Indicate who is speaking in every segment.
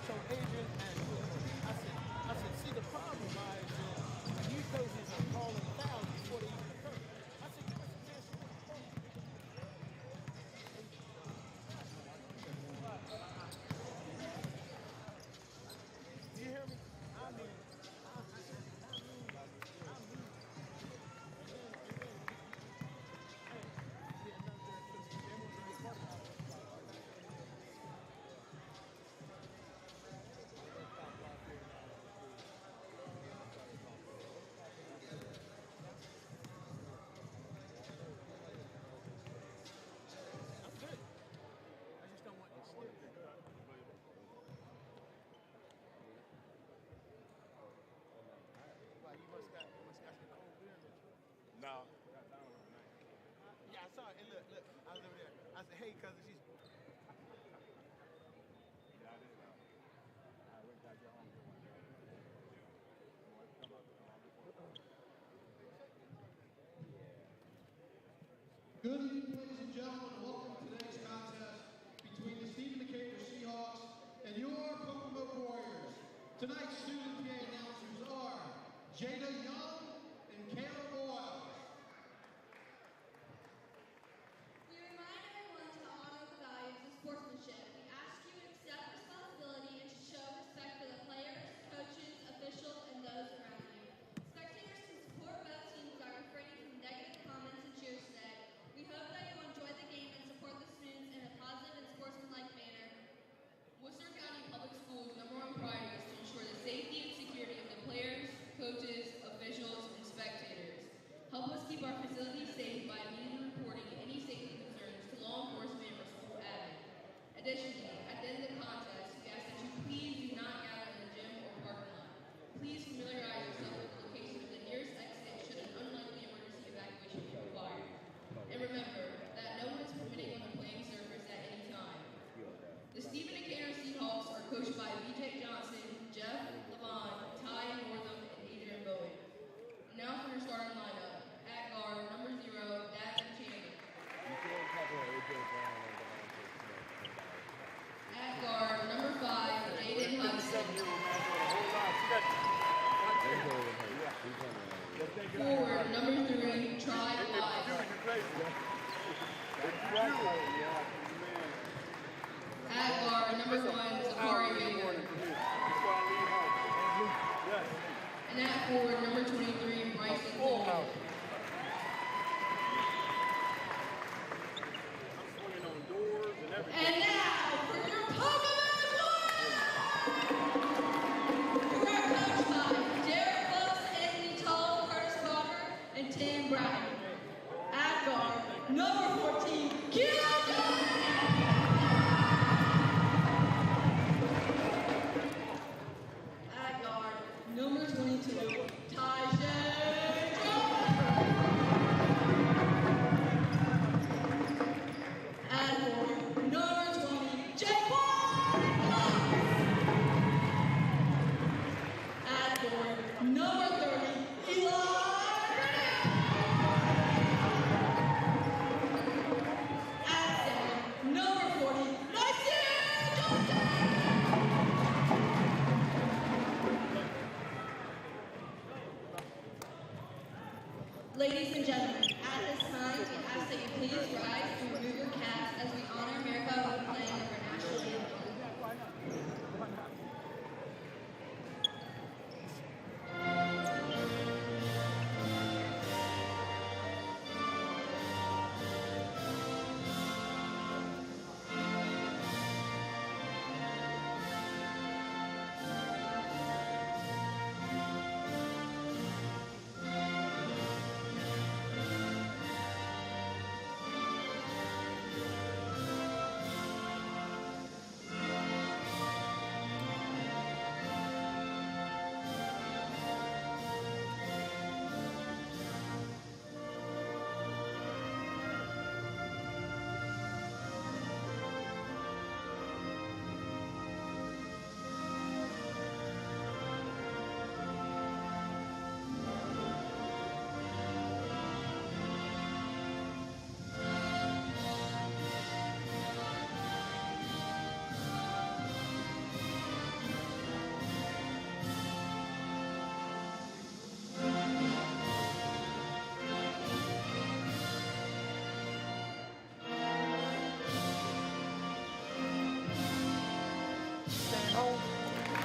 Speaker 1: told Adrian, and I said, see, the problem lies in you coaches are calling fouls before they even occur. I said, give us a chance to win the ball. Do you hear me? I mean, I mean, and then hey, yeah, no, they want to be a part of our I'm good. I just don't want to slip. Well, you must got some cold beer in it.
Speaker 2: No.
Speaker 1: Yeah, I saw it. And look, I was over there. I said, hey, cousin, she's.
Speaker 2: Yeah, I did. I went back to home.
Speaker 3: Good evening, ladies and gentlemen. Welcome to today's contest between the Stephen Decatur Seahawks and your Pocomoke Warriors. Tonight's student PA announcers are Jada Young and Kayla Boyle.
Speaker 4: We remind everyone to honor the values of sportsmanship. We ask you to accept responsibility and to show respect for the players, coaches, officials, and those around you. Spectators can support both teams by refraining from negative comments and cheers today. We hope that you'll enjoy the game and support the students in a positive and sportsmanlike manner.
Speaker 5: Worcester County Public Schools' #1 priority is to ensure the safety and security of the players, coaches, officials, and spectators. Help us keep our facilities safe by immediately reporting any safety concerns to law enforcement or school admin. Additionally, at the end of the contest, we ask that you please do not gather in the gym or parking lot. Please familiarize yourself with the location of the nearest exit should an unlikely emergency evacuation be required. And remember that no one is permitted on the playing surface at any time. The Stephen Decatur Seahawks are coached by BJ Johnson, Jeff Levon, Ty Northam, and Adrian Bowen. Now for your starting lineup. At guard, number 0, Davin Chandler. At guard, number 5, Jaden Hudson. Forward, number 3, Try Wise. At guard, number 1, Zachary Baker. And at forward, number 23, Bryson Coleman. And now, for your Pocomoke Warriors! You are coached by Derek Bucks, Anthony Tall, Curtis Walker, and Tim Brown. At guard, number 14, Keelan Jones! At guard, number 22, Tajay Jones. At forward, number 20, Jake Boyd. At forward, number 30, Eli Brennan. At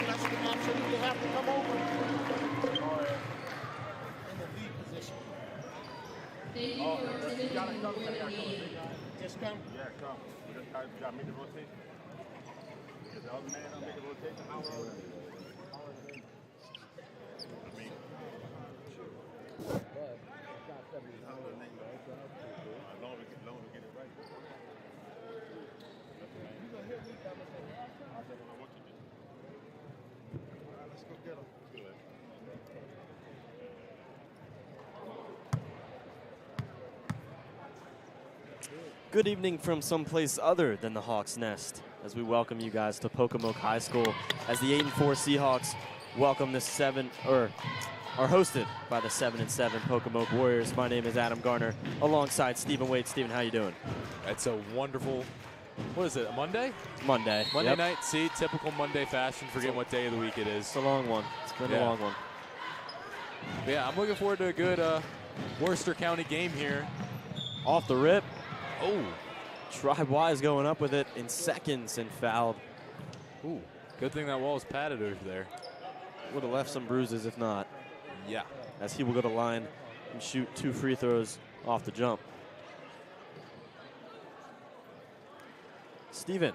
Speaker 1: Dutchman absolutely have to come over in the lead position.
Speaker 5: Thank you for attending the morning game.
Speaker 1: Just come.
Speaker 2: Yeah, come. We just got to make the rotation. If the other man don't make the rotation, how are they? I mean, as long as we get it right. You gonna hear me? I said what I want you to do. All right, let's go get him. Good.
Speaker 6: Good evening from someplace other than the Hawks' Nest as we welcome you guys to Pocomoke High School as the 8-4 Seahawks welcome are hosted by the 7-7 Pocomoke Warriors. My name is Adam Garner alongside Stephen Wade. Stephen, how you doing?
Speaker 7: It's a wonderful, what is it, a Monday?
Speaker 6: Monday.
Speaker 7: Monday
Speaker 6: Yep.
Speaker 7: night, see, typical Monday fashion, forgetting what day of the week it is.
Speaker 6: It's a long one. It's been a long one.
Speaker 7: But yeah, I'm looking forward to a good Worcester County game here.
Speaker 6: Off the rip.
Speaker 7: Oh.
Speaker 6: Tribe Wise going up with it in seconds and fouled.
Speaker 7: Ooh, good thing that wall was padded over there.
Speaker 6: Would have left some bruises if not.
Speaker 7: Yeah.
Speaker 6: As he will go to line and shoot 2 free throws off the jump. Steven,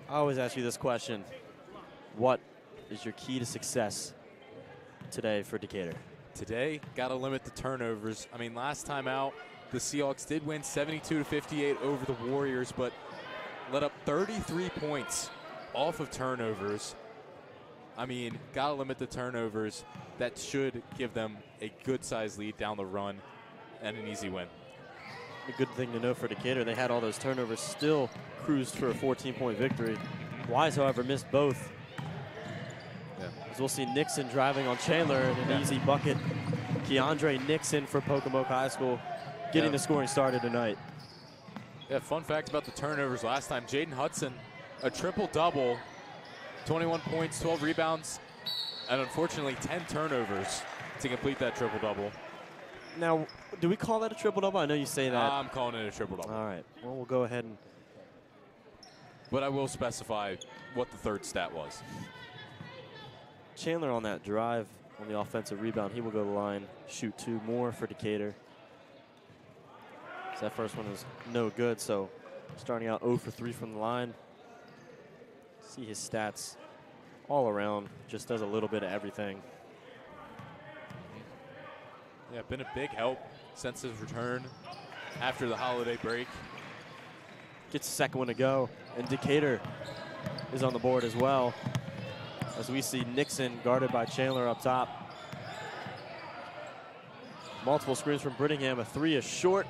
Speaker 6: I always ask you this question. What is your key to success today for Decatur?
Speaker 7: Today, got to limit the turnovers. I mean, last time out, the Seahawks did win 72-58 over the Warriors, but let up 33 points off of turnovers. I mean, got to limit the turnovers. That should give them a good-sized lead down the run and an easy win.
Speaker 6: A good thing to know for Decatur, they had all those turnovers, still cruised for a 14-point victory. Wise, however, missed both.
Speaker 7: Yeah.
Speaker 6: As we'll see Nixon driving on Chandler and an easy bucket. Keandre Nixon for Pocomoke High School getting the scoring started tonight.
Speaker 7: Yeah, fun fact about the turnovers last time, Jaden Hudson, a triple-double, 21 points, 12 rebounds, and unfortunately 10 turnovers to complete that triple-double.
Speaker 6: Now, do we call that a triple-double? I know you say that.
Speaker 7: I'm calling it a triple-double.
Speaker 6: All right. Well, we'll go ahead and...
Speaker 7: But I will specify what the third stat was.
Speaker 6: Chandler on that drive on the offensive rebound. He will go to the line, shoot 2 more for Decatur. So that first one is no good, so starting out 0 for 3 from the line. See his stats all around, just does a little bit of everything.
Speaker 7: Yeah, been a big help since his return after the holiday break.
Speaker 6: Gets the second one to go, and Decatur is on the board as well. As we see Nixon guarded by Chandler up top. Multiple screens from Brittingham, a 3 is short,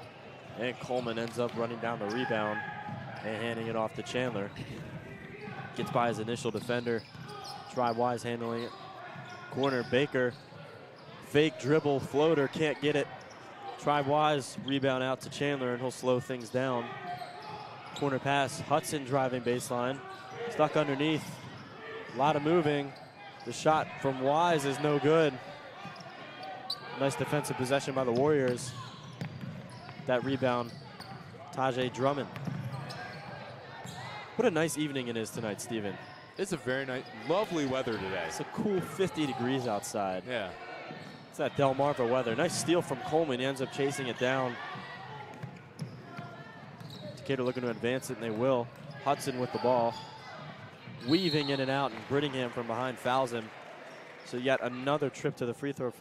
Speaker 6: and Coleman ends up running down the rebound and handing it off to Chandler. Gets by his initial defender. Tribe Wise handling it. Corner, Baker. Fake dribble, floater, can't get it. Tribe Wise rebound out to Chandler, and he'll slow things down. Corner pass, Hudson driving baseline. Stuck underneath. A lot of moving. The shot from Wise is no good. Nice defensive possession by the Warriors. That rebound, Tajay Drummond. What a nice evening it is tonight, Stephen.
Speaker 7: It's a very nice, lovely weather today.
Speaker 6: It's a cool 50 degrees outside.
Speaker 7: Yeah.
Speaker 6: It's that Delmarva weather. Nice steal from Coleman. He ends up chasing it down. Decatur looking to advance it, and they will. Hudson with the ball. Weaving in and out, and Brittingham from behind fouls him. So yet another trip to the free throw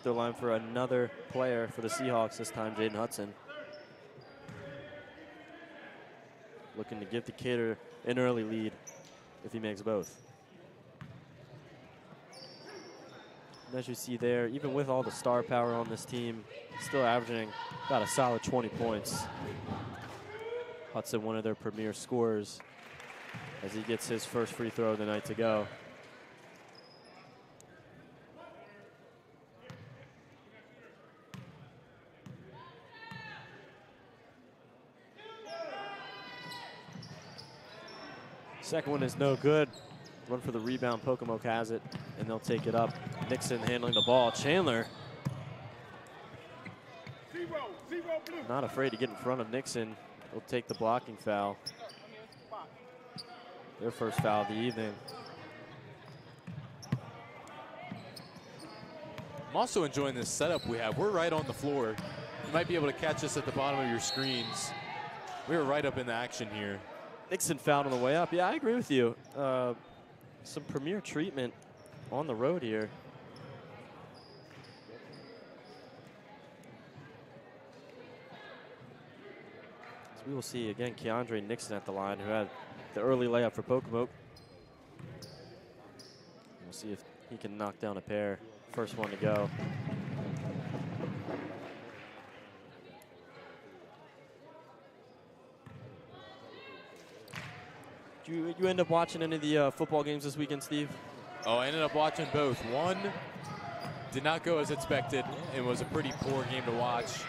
Speaker 6: line for another player for the Seahawks, this time Jaden Hudson. Looking to give Decatur an early lead if he makes both. And as you see there, even with all the star power on this team, still averaging about a solid 20 points. Hudson, one of their premier scorers, as he gets his first free throw of the night to go. Second one is no good. Run for the rebound. Pocomoke has it, and they'll take it up. Nixon handling the ball. Chandler not afraid to get in front of Nixon. He'll take the blocking foul. Their first foul of the evening.
Speaker 7: I'm also enjoying this setup we have. We're right on the floor. You might be able to catch us at the bottom of your screens. We're right up in the action here.
Speaker 6: Nixon fouled on the way up. Yeah, I agree with you. Some premier treatment on the road here. So we will see again Keandre Nixon at the line, who had the early layup for Pocomoke. We'll see if he can knock down a pair. First one to go. Did you end up watching any of the football games this weekend, Steve?
Speaker 7: Oh, I ended up watching both. One did not go as expected. It was a pretty poor game to watch.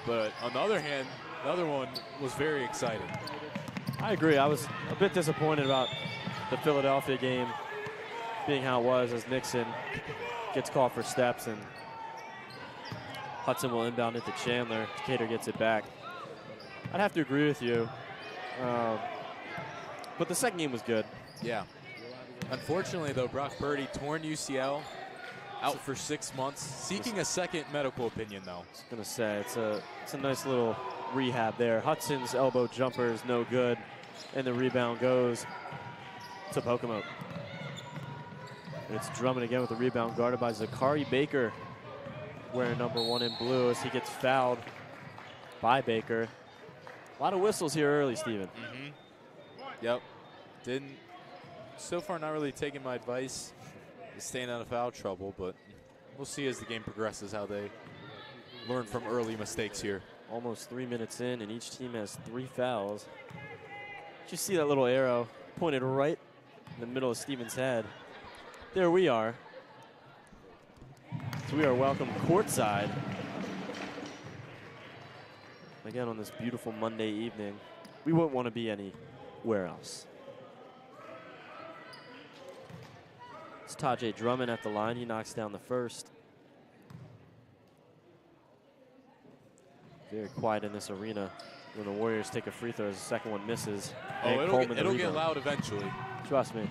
Speaker 7: But on the other hand, the other one was very exciting.
Speaker 6: I agree. I was a bit disappointed about the Philadelphia game being how it was, as Nixon gets called for steps and Hudson will inbound it to Chandler. Decatur gets it back. I'd have to agree with you. But the second game was good.
Speaker 7: Yeah. Unfortunately, though, Brock Purdy torn UCL, out for 6 months, seeking a second medical opinion, though.
Speaker 6: I was going to say, it's a nice little rehab there. Hudson's elbow jumper is no good, and the rebound goes to Pocomoke. It's Drummond again with the rebound, guarded by Zachary Baker, wearing number 1 in blue, as he gets fouled by Baker. A lot of whistles here early, Steven.
Speaker 7: Yep. So far not really taking my advice, staying out of foul trouble, but we'll see as the game progresses how they learn from early mistakes here.
Speaker 6: Almost 3 minutes in, and each team has 3 fouls. Did you see that little arrow pointed right in the middle of Steven's head? There we are. So we are welcome courtside. Again, on this beautiful Monday evening. We wouldn't want to be anywhere else. It's Tajay Drummond at the line. He knocks down the first. Very quiet in this arena when the Warriors take a free throw as the second one misses.
Speaker 7: Oh, it'll get loud eventually.
Speaker 6: Trust me.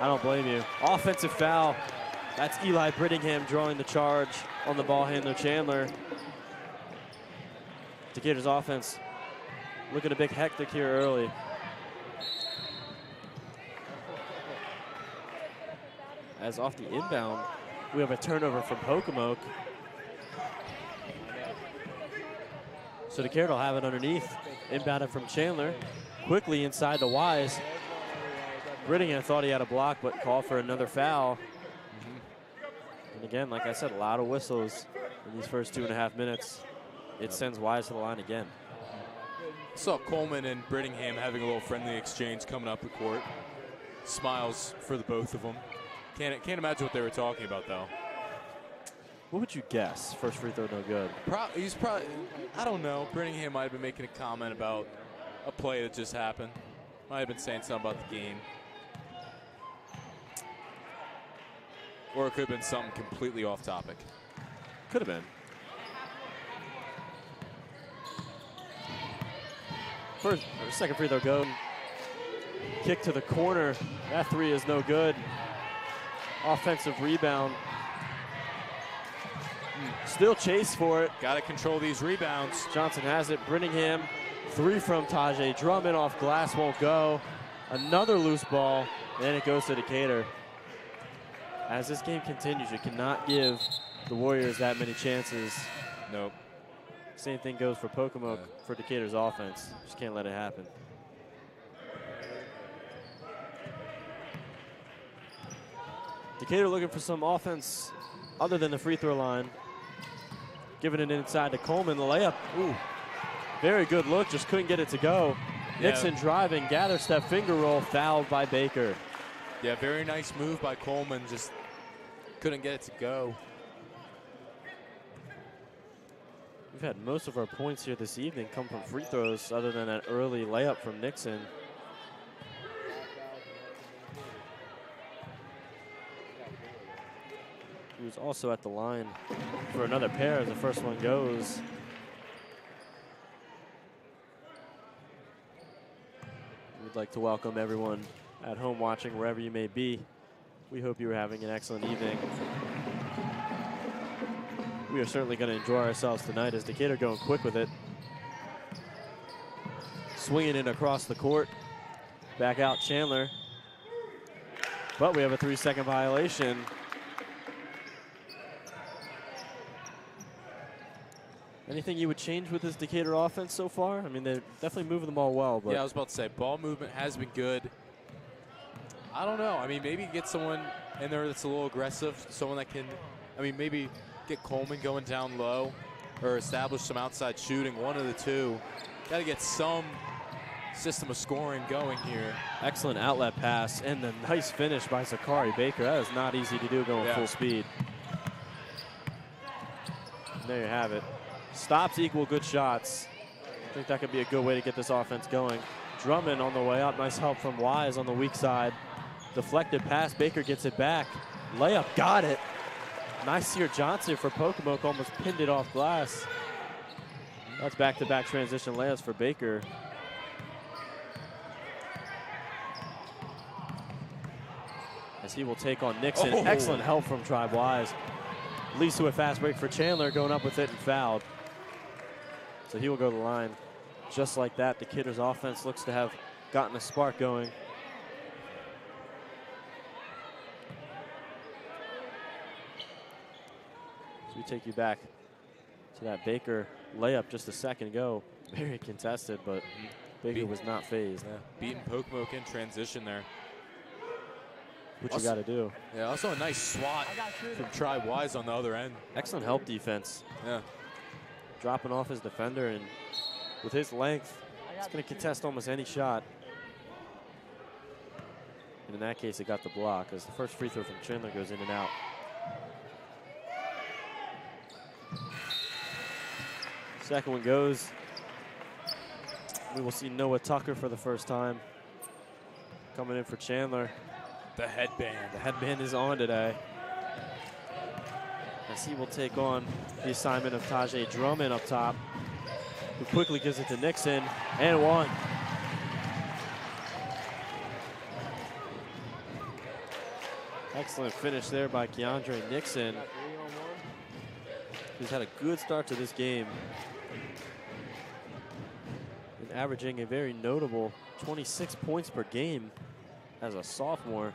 Speaker 6: I don't blame you. Offensive foul. That's Eli Brittingham drawing the charge on the ball handler, Chandler. Decatur's offense looking a bit hectic here early. As off the inbound, we have a turnover from Pocomoke. So Decatur will have it underneath. Inbounded from Chandler. Quickly inside to Wise. Brittingham thought he had a block, but called for another foul. And again, like I said, a lot of whistles in these first 2.5 minutes. It sends Wise to the line again.
Speaker 7: Saw Coleman and Brittingham having a little friendly exchange coming up the court. Smiles for the both of them. Can't imagine what they were talking about, though.
Speaker 6: What would you guess? First free throw, no good.
Speaker 7: He's probably, I don't know. Brittingham might have been making a comment about a play that just happened. Might have been saying something about the game. Or it could have been something completely off topic.
Speaker 6: Could have been. Second free throw go. Kick to the corner. That three is no good. Offensive rebound. Still chase for it.
Speaker 7: Got to control these rebounds.
Speaker 6: Johnson has it. Brittingham. Three from Tajay Drummond. Off glass, won't go. Another loose ball. And it goes to Decatur. As this game continues, you cannot give the Warriors that many chances.
Speaker 7: Nope.
Speaker 6: Same thing goes for Pocomoke, for Decatur's offense. Just can't let it happen. Decatur looking for some offense other than the free throw line. Giving it inside to Coleman, the layup. Ooh, very good look, just couldn't get it to go. Yeah. Nixon driving, gather step, finger roll, fouled by Baker.
Speaker 7: Yeah, very nice move by Coleman, just couldn't get it to go.
Speaker 6: We've had most of our points here this evening come from free throws other than that early layup from Nixon. Who's also at the line for another pair as the first one goes. We'd like to welcome everyone at home watching wherever you may be We hope you were having an excellent evening. We are certainly going to enjoy ourselves tonight as Decatur going quick with it. Swinging it across the court. Back out Chandler. But we have a 3-second violation. Anything you would change with this Decatur offense so far? I mean, they're definitely moving the ball well. But
Speaker 7: yeah, I was about to say, ball movement has been good. I don't know. I mean, maybe get someone in there that's a little aggressive, someone that can, I mean, maybe get Coleman going down low or establish some outside shooting, one of the two. Got to get some system of scoring going here.
Speaker 6: Excellent outlet pass and the nice finish by Zachary Baker. That is not easy to do going full speed. And there you have it. Stops equal good shots. I think that could be a good way to get this offense going. Drummond on the way up. Nice help from Wise on the weak side. Deflected pass. Baker gets it back. Layup. Got it. Nice here. Johnson for Pocomoke almost pinned it off glass. That's back-to-back transition layups for Baker. As he will take on Nixon.
Speaker 7: Oh.
Speaker 6: Excellent help from Tribe Wise. Leads to a fast break for Chandler, going up with it and fouled. So he will go to the line. Just like that, the Decatur's offense looks to have gotten a spark going. So we take you back to that Baker layup just a second ago. Very contested, but Baker was not phased.
Speaker 7: Yeah, beating Pocomoke in transition there.
Speaker 6: What you got to do.
Speaker 7: Yeah, also a nice swat from Tribe Wise on the other end.
Speaker 6: Excellent help defense.
Speaker 7: Yeah.
Speaker 6: Dropping off his defender, and with his length, he's going to contest almost any shot. And in that case, it got the block as the first free throw from Chandler goes in and out. Second one goes. We will see Noah Tucker for the first time. Coming in for Chandler.
Speaker 7: The headband.
Speaker 6: The headband is on today. As he will take on the assignment of Tajay Drummond up top, who quickly gives it to Nixon, and one. Excellent finish there by Keandre Nixon, who's had a good start to this game. And averaging a very notable 26 points per game as a sophomore.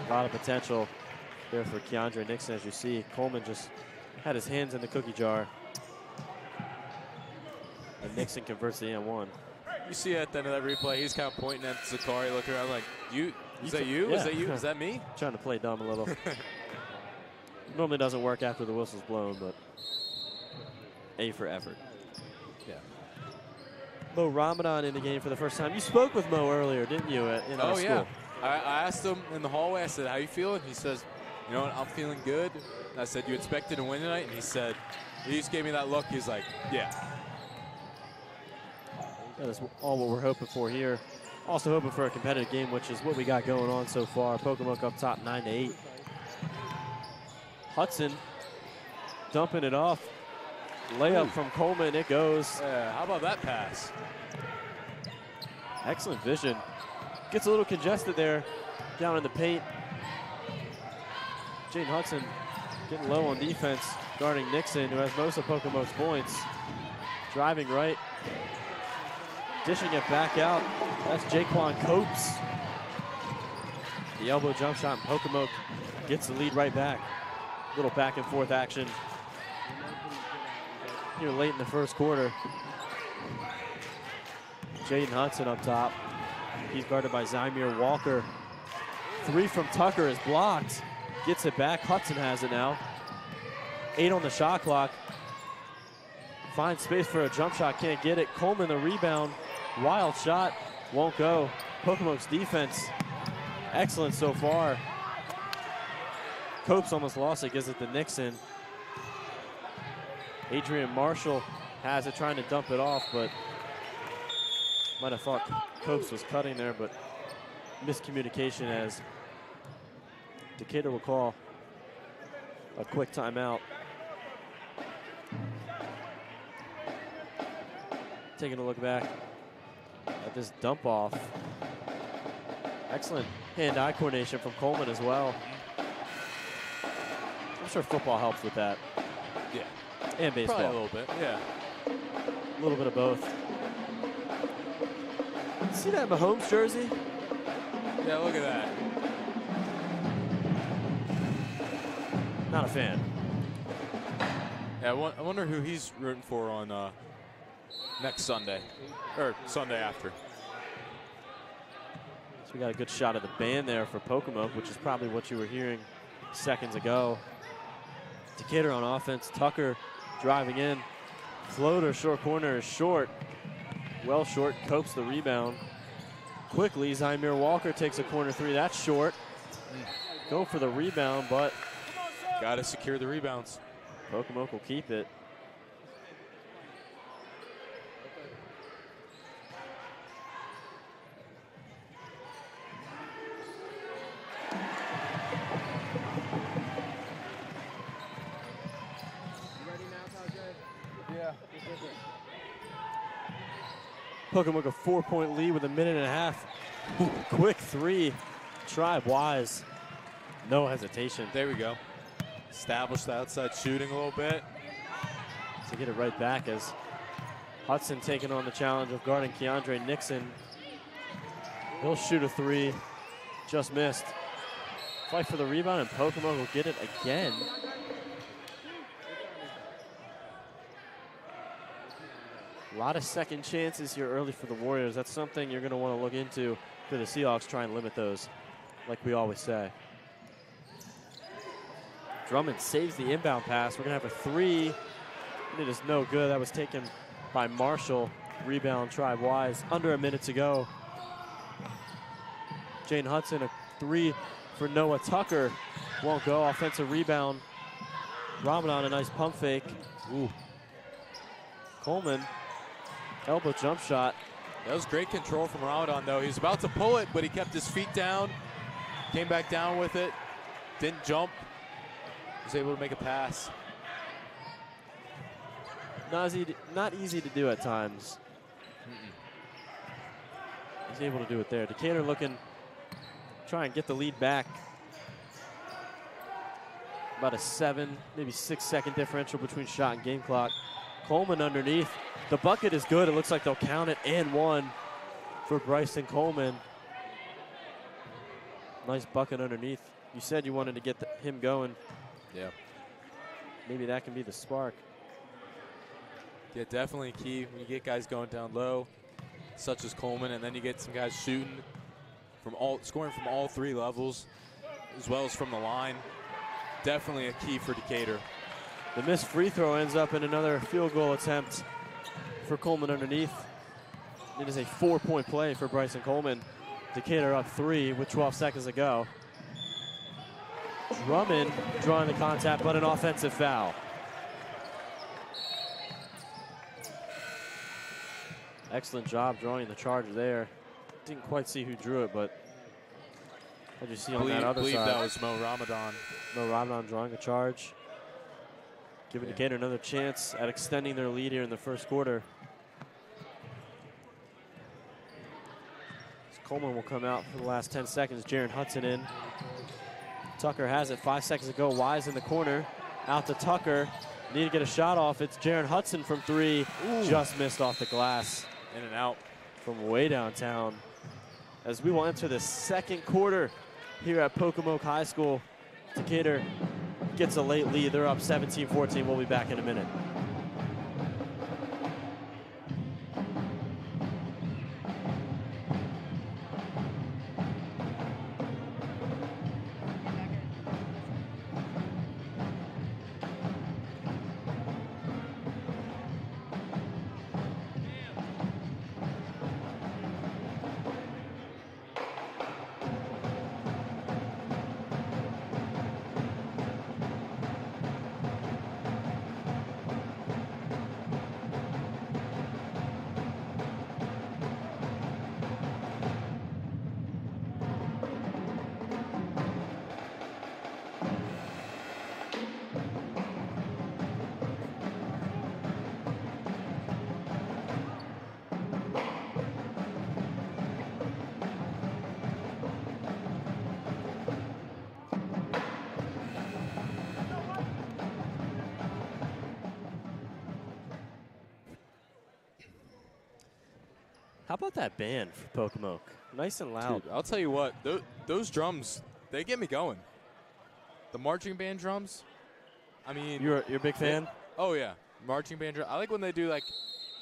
Speaker 6: A lot of potential there for Keandre Nixon, as you see. Coleman just had his hands in the cookie jar. And Nixon converts the and-one.
Speaker 7: You see at the end of that replay, he's kind of pointing at Zachary, looking around like, is that you?
Speaker 6: Yeah.
Speaker 7: Is that you? Is that me?
Speaker 6: Trying to play dumb a little. Normally doesn't work after the whistle's blown, but A for effort.
Speaker 7: Yeah.
Speaker 6: Mo Ramadan in the game for the first time. You spoke with Mo earlier, didn't you, in high school?
Speaker 7: Yeah. I asked him in the hallway, I said, how you feeling? He says, you know what, I'm feeling good. And I said, you expected to win tonight? And he said, he just gave me that look. He's like, yeah.
Speaker 6: That is all what we're hoping for here. Also hoping for a competitive game, which is what we got going on so far. Pocomoke up top 9-8. Hudson dumping it off. Layup from Coleman, it goes.
Speaker 7: Yeah, how about that pass?
Speaker 6: Excellent vision. Gets a little congested there down in the paint. Jaden Hudson getting low on defense, guarding Nixon, who has most of Pocomoke's points. Driving right. Dishing it back out. That's Jaquan Copes. The elbow jump shot, and Pocomoke gets the lead right back. Little back and forth action here late in the first quarter. Jaden Hudson up top. He's guarded by Zymir Walker. Three from Tucker is blocked. Gets it back. Hudson has it now. 8 on the shot clock. Finds space for a jump shot. Can't get it. Coleman the rebound. Wild shot. Won't go. Pocomoke's defense. Excellent so far. Copes almost lost it. Gives it to Nixon. Adrian Marshall has it, trying to dump it off, but might have thought Copes was cutting there, but miscommunication as Decatur will call a quick timeout. Taking a look back at this dump off. Excellent hand-eye coordination from Coleman as well. I'm sure football helps with that.
Speaker 7: Yeah.
Speaker 6: And baseball.
Speaker 7: Probably a little bit, yeah.
Speaker 6: A little bit of both. See that Mahomes jersey?
Speaker 7: Yeah, look at that.
Speaker 6: Not a fan.
Speaker 7: Yeah, I wonder who he's rooting for on next Sunday, or Sunday after.
Speaker 6: So we got a good shot of the band there for Pocomoke, which is probably what you were hearing seconds ago. Decatur on offense. Tucker driving in. Floater, short corner is short. Well short, copes the rebound. Quickly, Zymir Walker takes a corner three. That's short. Go for the rebound, but
Speaker 7: got to secure the rebounds.
Speaker 6: Pocomoke will keep it. Pocomoke a 4-point lead with a minute and a half. Quick three. Tribe Wise. No hesitation.
Speaker 7: There we go. Establish the outside shooting a little bit.
Speaker 6: To get it right back as Hudson taking on the challenge of guarding Keandre Nixon. He'll shoot a three. Just missed. Fight for the rebound, and Pocomoke will get it again. A lot of second chances here early for the Warriors. That's something you're going to want to look into for the Seahawks. Try and limit those, like we always say. Drummond saves the inbound pass. We're going to have a three. And it is no good. That was taken by Marshall. Rebound, Tribe Wise. Under a minute to go. Jane Hudson, a three for Noah Tucker. Won't go. Offensive rebound. Ramadan, a nice pump fake. Ooh. Coleman. Elbow jump shot.
Speaker 7: That was great control from Ramadan, though. He was about to pull it, but he kept his feet down. Came back down with it. Didn't jump. Was able to make a pass.
Speaker 6: Not easy to do at times. He's able to do it there. Decatur looking, try and get the lead back. About a 7, maybe 6-second differential between shot and game clock. Coleman underneath. The bucket is good. It looks like they'll count it and one for Bryson Coleman. Nice bucket underneath. You said you wanted to get him going.
Speaker 7: Yeah.
Speaker 6: Maybe that can be the spark.
Speaker 7: Yeah, definitely key when you get guys going down low, such as Coleman, and then you get some guys shooting scoring from all three levels, as well as from the line. Definitely a key for Decatur.
Speaker 6: The missed free throw ends up in another field goal attempt for Coleman underneath. It is a 4-point play for Bryson Coleman. Decatur up 3 with 12 seconds to go. Drummond drawing the contact, but an offensive foul. Excellent job drawing the charge there. Didn't quite see who drew it, but as you see on that other
Speaker 7: side. I believe that was Mo Ramadan.
Speaker 6: Mo Ramadan drawing a charge. Giving Decatur another chance at extending their lead here in the first quarter. Coleman will come out for the last 10 seconds. Jaron Hudson in. Tucker has it. 5 seconds to go. Wise in the corner. Out to Tucker. Need to get a shot off. It's Jaron Hudson from 3. Ooh. Just missed off the glass.
Speaker 7: In and out
Speaker 6: from way downtown. As we will enter the second quarter here at Pocomoke High School. Decatur gets a late lead. They're up 17-14. We'll be back in a minute. How about that band for Pocomoke? Nice and loud.
Speaker 7: Dude, I'll tell you what, those drums, they get me going. The marching band drums, I mean.
Speaker 6: You're a big fan?
Speaker 7: Oh, yeah. Marching band drums. I like when they do, like,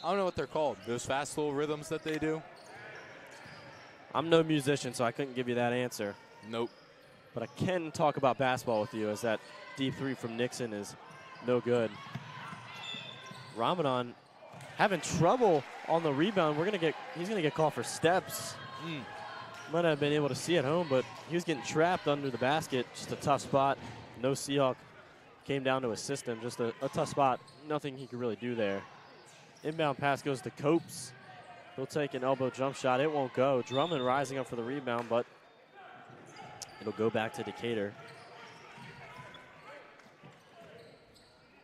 Speaker 7: I don't know what they're called. Those fast little rhythms that they do.
Speaker 6: I'm no musician, so I couldn't give you that answer.
Speaker 7: Nope.
Speaker 6: But I can talk about basketball with you, as that deep three from Nixon is no good. Ramadan having trouble on the rebound. He's gonna get called for steps. Might not have been able to see at home, but he was getting trapped under the basket. Just a tough spot. No Seahawk came down to assist him. Just a tough spot. Nothing he could really do there. Inbound pass goes to Copes. He'll take an elbow jump shot. It won't go. Drummond rising up for the rebound, but it'll go back to Decatur.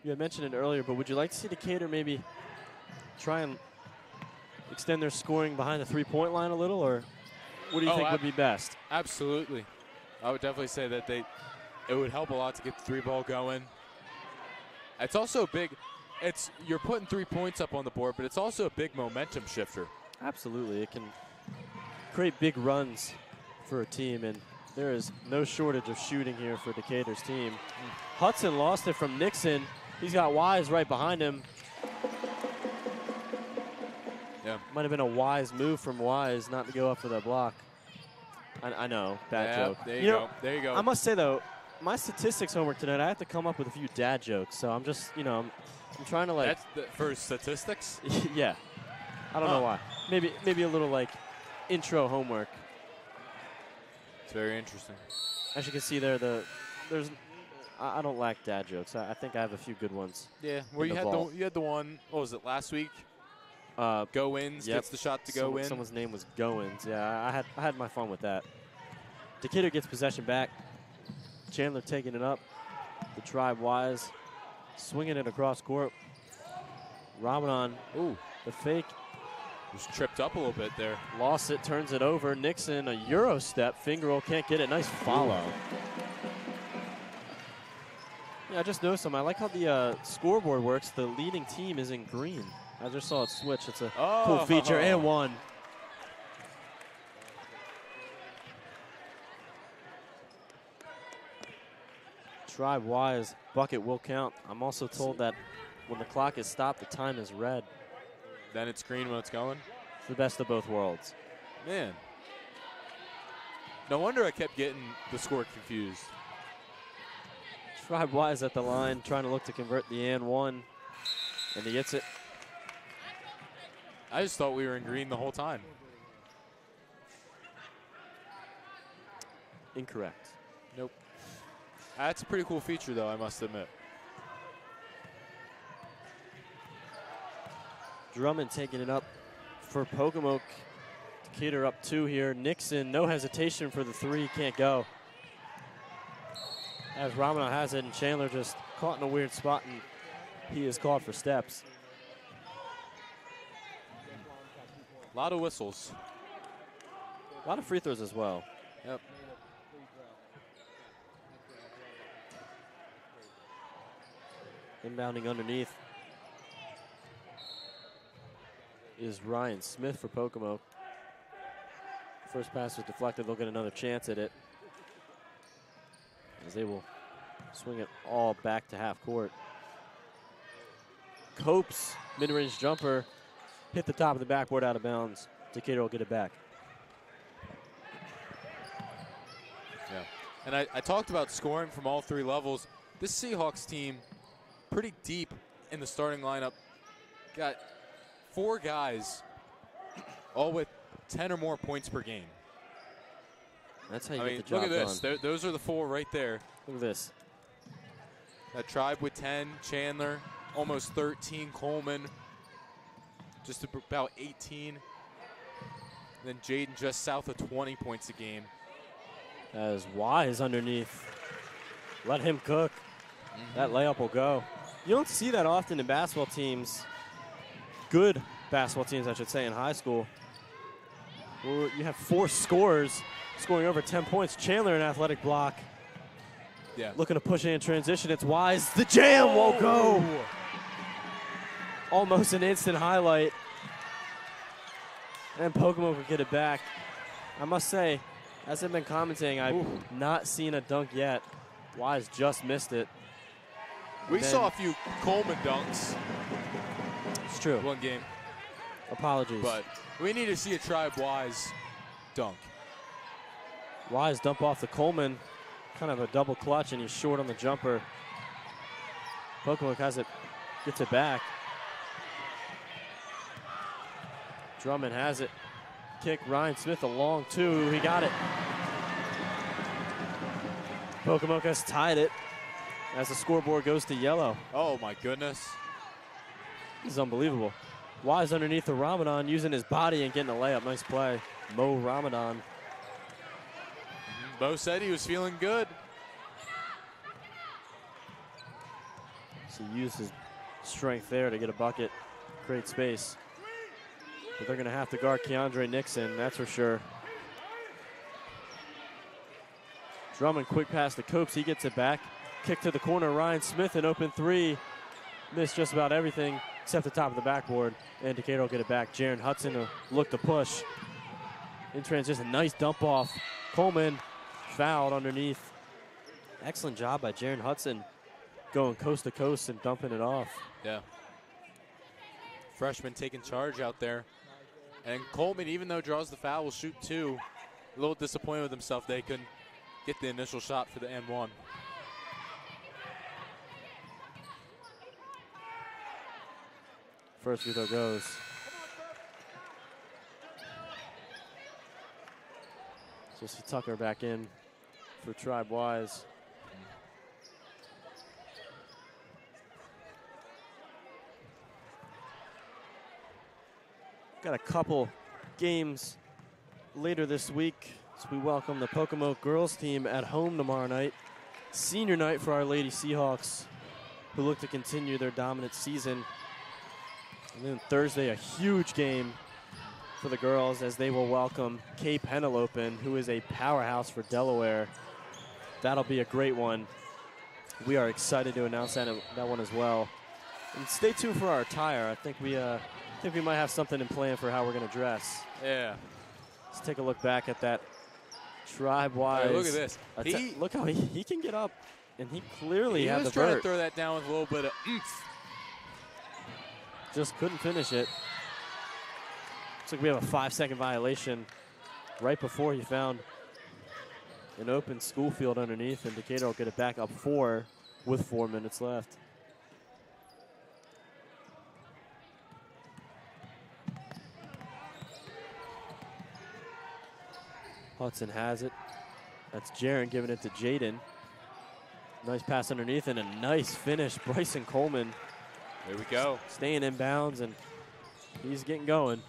Speaker 6: You had mentioned it earlier, but would you like to see Decatur maybe try and extend their scoring behind the three-point line a little, or what do you think would be best?
Speaker 7: Absolutely. I would definitely say that it would help a lot to get the three ball going. It's also big. You're putting 3 points up on the board, but it's also a big momentum shifter.
Speaker 6: Absolutely. It can create big runs for a team, and there is no shortage of shooting here for Decatur's team. Hudson lost it from Nixon. He's got Wise right behind him.
Speaker 7: Yeah.
Speaker 6: Might have been a wise move from Wise not to go up for that block. I know, bad joke.
Speaker 7: There you go. There you go.
Speaker 6: I must say, though, my statistics homework tonight, I have to come up with a few dad jokes. So I'm just, I'm trying to, like.
Speaker 7: That's for statistics?
Speaker 6: Yeah. I don't know why. Maybe a little, like, intro homework.
Speaker 7: It's very interesting.
Speaker 6: As you can see there, I don't lack dad jokes. I think I have a few good ones.
Speaker 7: Yeah. Where you had the one, what was it, last week? Go-ins,
Speaker 6: yep.
Speaker 7: gets the shot to go in.
Speaker 6: Someone's name was Goins. Yeah, I had my fun with that. Decatur gets possession back. Chandler taking it up. The drive Wise, swinging it across court. Ramadan, the fake.
Speaker 7: Was tripped up a little bit there.
Speaker 6: Lost it, turns it over. Nixon, a Euro step. Finger roll, can't get it. Nice follow. Yeah, I just noticed something. I like how the scoreboard works. The leading team is in green. I just saw it switch. It's a cool feature. And one. Try Wise. Bucket will count. I'm also told that when the clock is stopped, the time is red.
Speaker 7: Then it's green when it's going?
Speaker 6: It's the best of both worlds.
Speaker 7: Man. No wonder I kept getting the score confused.
Speaker 6: Try Wise at the line, trying to look to convert the and one. And he gets it.
Speaker 7: I just thought we were in green the whole time.
Speaker 6: Incorrect.
Speaker 7: Nope. That's a pretty cool feature, though, I must admit.
Speaker 6: Drummond taking it up for Pocomoke. Decatur up 2 here. Nixon, no hesitation for the three, can't go. As Ramadan has it, and Chandler just caught in a weird spot, and he is called for steps.
Speaker 7: A lot of whistles.
Speaker 6: A lot of free throws as well.
Speaker 7: Yep.
Speaker 6: Inbounding underneath is Ryan Smith for Pocomoke. First pass was deflected. They'll get another chance at it, as they will swing it all back to half court. Copes, mid-range jumper, hit the top of the backboard out of bounds. Decatur will get it back.
Speaker 7: Yeah. And I talked about scoring from all 3 levels. This Seahawks team, pretty deep in the starting lineup. Got 4 guys, all with 10 or more points per game.
Speaker 6: That's how you get the job
Speaker 7: look at this.
Speaker 6: done.
Speaker 7: Those are the 4 right there.
Speaker 6: Look at this.
Speaker 7: That Tribe with 10, Chandler, almost 13, Coleman, just about 18. Then Jaden just south of 20 points a game.
Speaker 6: As Wise underneath. Let him cook. That layup will go. You don't see that often in basketball teams. Good basketball teams, I should say, in high school. Where you have 4 scorers scoring over 10 points. Chandler, an athletic block.
Speaker 7: Yeah.
Speaker 6: Looking to push in transition. It's Wise. The jam won't go. Almost an instant highlight. And Pocomoke will get it back. I must say, as I've been commenting, I've not seen a dunk yet. Wise just missed it.
Speaker 7: We saw a few Coleman dunks.
Speaker 6: It's true.
Speaker 7: One game.
Speaker 6: Apologies.
Speaker 7: But we need to see a Tribe Wise dunk.
Speaker 6: Wise dump off the Coleman. Kind of a double clutch, and he's short on the jumper. Pocomoke has it, gets it back. Drummond has it. Kick, Ryan Smith a long two. He got it. Pocomoke has tied it as the scoreboard goes to yellow.
Speaker 7: Oh, my goodness.
Speaker 6: This is unbelievable. Wise underneath the Ramadan, using his body and getting a layup. Nice play. Mo Ramadan.
Speaker 7: Mo said he was feeling good.
Speaker 6: So he used his strength there to get a bucket, create space. But they're going to have to guard Keandre Nixon, that's for sure. Drummond, quick pass to Copes. He gets it back. Kick to the corner. Ryan Smith, an open three. Missed just about everything except the top of the backboard. And Decatur will get it back. Jaron Hudson to look to push. In transition, nice dump off. Coleman fouled underneath. Excellent job by Jaron Hudson going coast to coast and dumping it off.
Speaker 7: Yeah. Freshman taking charge out there. And Coleman, even though draws the foul, will shoot two. A little disappointed with himself they couldn't get the initial shot for the N1.
Speaker 6: First free throw goes. So see Tucker back in for Tribe Wise. Got a couple games later this week as we welcome the Pocomoke girls team at home tomorrow night. Senior night for our Lady Seahawks, who look to continue their dominant season. And then Thursday, a huge game for the girls as they will welcome Kay Penelope, who is a powerhouse for Delaware. That'll be a great one. We are excited to announce that one as well. And stay tuned for our attire. I think we might have something in plan for how we're going to dress.
Speaker 7: Yeah.
Speaker 6: Let's take a look back at that Tribe-wise.
Speaker 7: Hey, look at this.
Speaker 6: Look how he can get up, and he clearly had the
Speaker 7: was trying
Speaker 6: vert.
Speaker 7: to throw that down with a little bit of oomph.
Speaker 6: Just couldn't finish it. Looks like we have a 5-second violation right before he found an open school field underneath, and Decatur will get it back up 4 with 4 minutes left. Hudson has it. That's Jaron giving it to Jaden. Nice pass underneath and a nice finish. Bryson Coleman.
Speaker 7: There we go.
Speaker 6: Staying in bounds, and he's getting going.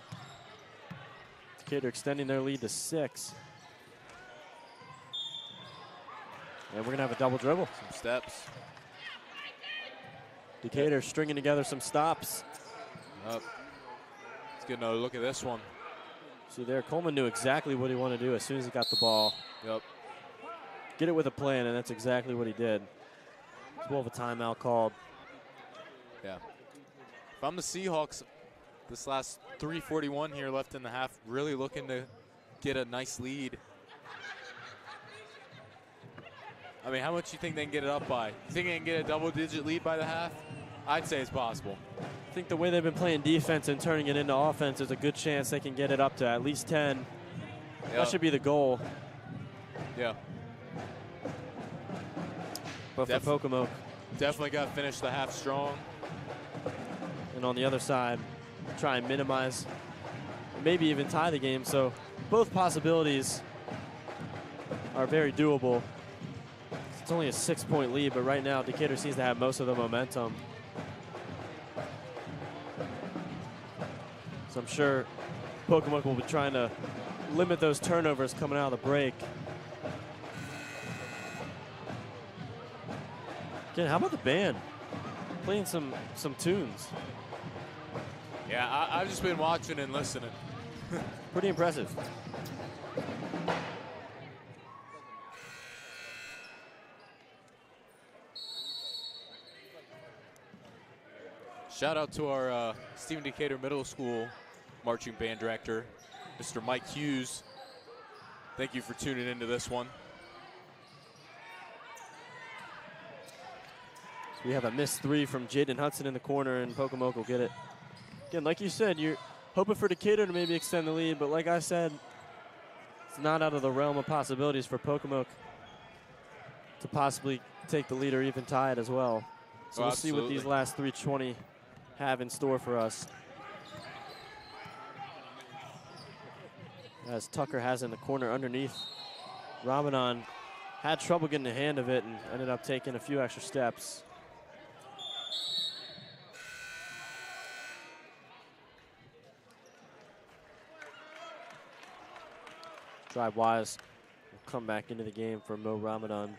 Speaker 6: Decatur extending their lead to 6. And we're going to have a double dribble.
Speaker 7: Some steps.
Speaker 6: Decatur stringing together some stops.
Speaker 7: Let's get another look at this one.
Speaker 6: See there, Coleman knew exactly what he wanted to do as soon as he got the ball.
Speaker 7: Yep.
Speaker 6: Get it with a plan, and that's exactly what he did. 12 a timeout called.
Speaker 7: Yeah. If I'm the Seahawks, this last 3:41 here left in the half, really looking to get a nice lead. I mean, how much do you think they can get it up by? You think they can get a double-digit lead by the half? I'd say it's possible.
Speaker 6: I think the way they've been playing defense and turning it into offense, there's a good chance they can get it up to at least 10.
Speaker 7: Yep.
Speaker 6: That should be the goal.
Speaker 7: Yeah.
Speaker 6: But for Pocomoke.
Speaker 7: Definitely got to finish the half strong.
Speaker 6: And on the other side, try and minimize, maybe even tie the game. So both possibilities are very doable. It's only a 6-point lead, but right now Decatur seems to have most of the momentum. So I'm sure Pocomoke will be trying to limit those turnovers coming out of the break. Again, how about the band? Playing some tunes.
Speaker 7: Yeah, I've just been watching and listening.
Speaker 6: Pretty impressive.
Speaker 7: Shout out to our Stephen Decatur Middle School marching band director, Mr. Mike Hughes. Thank you for tuning into this one.
Speaker 6: We have a missed three from Jaden Hudson in the corner, and Pocomoke will get it. Again, like you said, you're hoping for Decatur to maybe extend the lead, but like I said, it's not out of the realm of possibilities for Pocomoke to possibly take the lead or even tie it as well. So we'll see what these last 3:20 have in store for us. As Tucker has in the corner underneath, Ramadan had trouble getting a hand of it and ended up taking a few extra steps. Drive Wise will come back into the game for Mo Ramadan.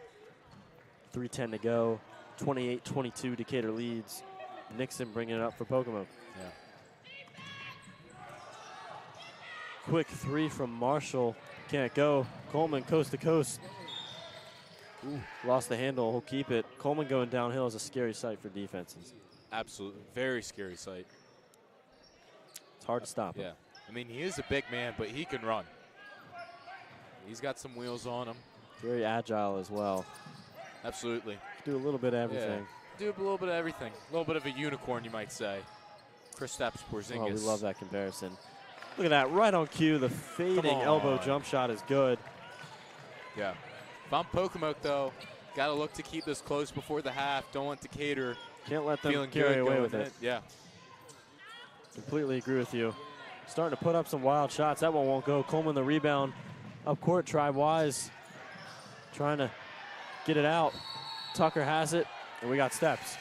Speaker 6: 3:10 to go. 28-22 Decatur leads. Nixon bringing it up for Pocomoke.
Speaker 7: Yeah.
Speaker 6: Quick three from Marshall. Can't go. Coleman coast to coast. Ooh, lost the handle. He'll keep it. Coleman going downhill is a scary sight for defenses.
Speaker 7: Absolutely. Very scary sight.
Speaker 6: It's hard to stop him.
Speaker 7: Yeah. I mean, he is a big man, but he can run. He's got some wheels on him.
Speaker 6: Very agile as well.
Speaker 7: Absolutely.
Speaker 6: Do a little bit of everything.
Speaker 7: Yeah. Do a little bit of everything. A little bit of a unicorn, you might say. Kristaps Porzingis.
Speaker 6: Oh, we love that comparison. Look at that, right on cue. The fading elbow jump shot is good.
Speaker 7: Yeah. If I'm Pocomoke, though, got to look to keep this close before the half. Don't want Decatur
Speaker 6: Can't let them
Speaker 7: feeling
Speaker 6: carry
Speaker 7: good
Speaker 6: away
Speaker 7: going
Speaker 6: with it.
Speaker 7: Yeah.
Speaker 6: Completely agree with you. Starting to put up some wild shots. That one won't go. Coleman the rebound. Up court, try Wise. Trying to get it out. Tucker has it, and we got steps.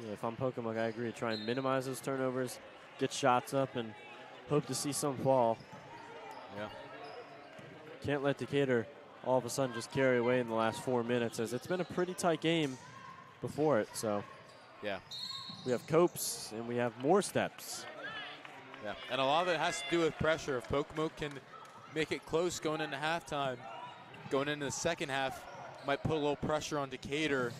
Speaker 6: Yeah, if I'm Pocomoke, I agree. Try and minimize those turnovers, get shots up, and hope to see some fall.
Speaker 7: Yeah.
Speaker 6: Can't let Decatur all of a sudden just carry away in the last 4 minutes, as it's been a pretty tight game before it. So
Speaker 7: Yeah.
Speaker 6: we have Copes, and we have more steps.
Speaker 7: Yeah. And a lot of it has to do with pressure. If Pocomoke can make it close going into halftime, going into the second half, might put a little pressure on Decatur.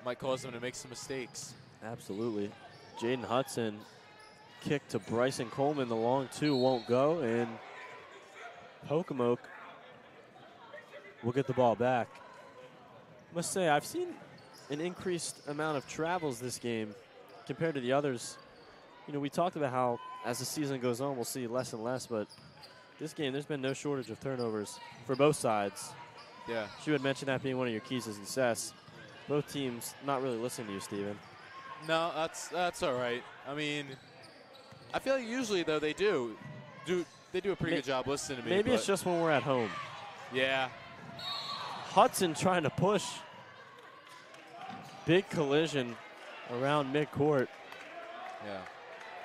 Speaker 7: Might cause them to make some mistakes.
Speaker 6: Absolutely. Jaden Hudson kick to Bryson Coleman. The long two won't go, and Pocomoke will get the ball back. Must say, I've seen an increased amount of travels this game compared to the others. You know, we talked about how as the season goes on, we'll see less and less, but this game, there's been no shortage of turnovers for both sides.
Speaker 7: Yeah.
Speaker 6: You had mentioned that being one of your keys to success. Both teams not really listening to you, Steven.
Speaker 7: No, that's all right. I mean, I feel like usually, though, they do a pretty good job listening to me.
Speaker 6: Maybe it's just when we're at home.
Speaker 7: Yeah.
Speaker 6: Hudson trying to push. Big collision around midcourt.
Speaker 7: Yeah.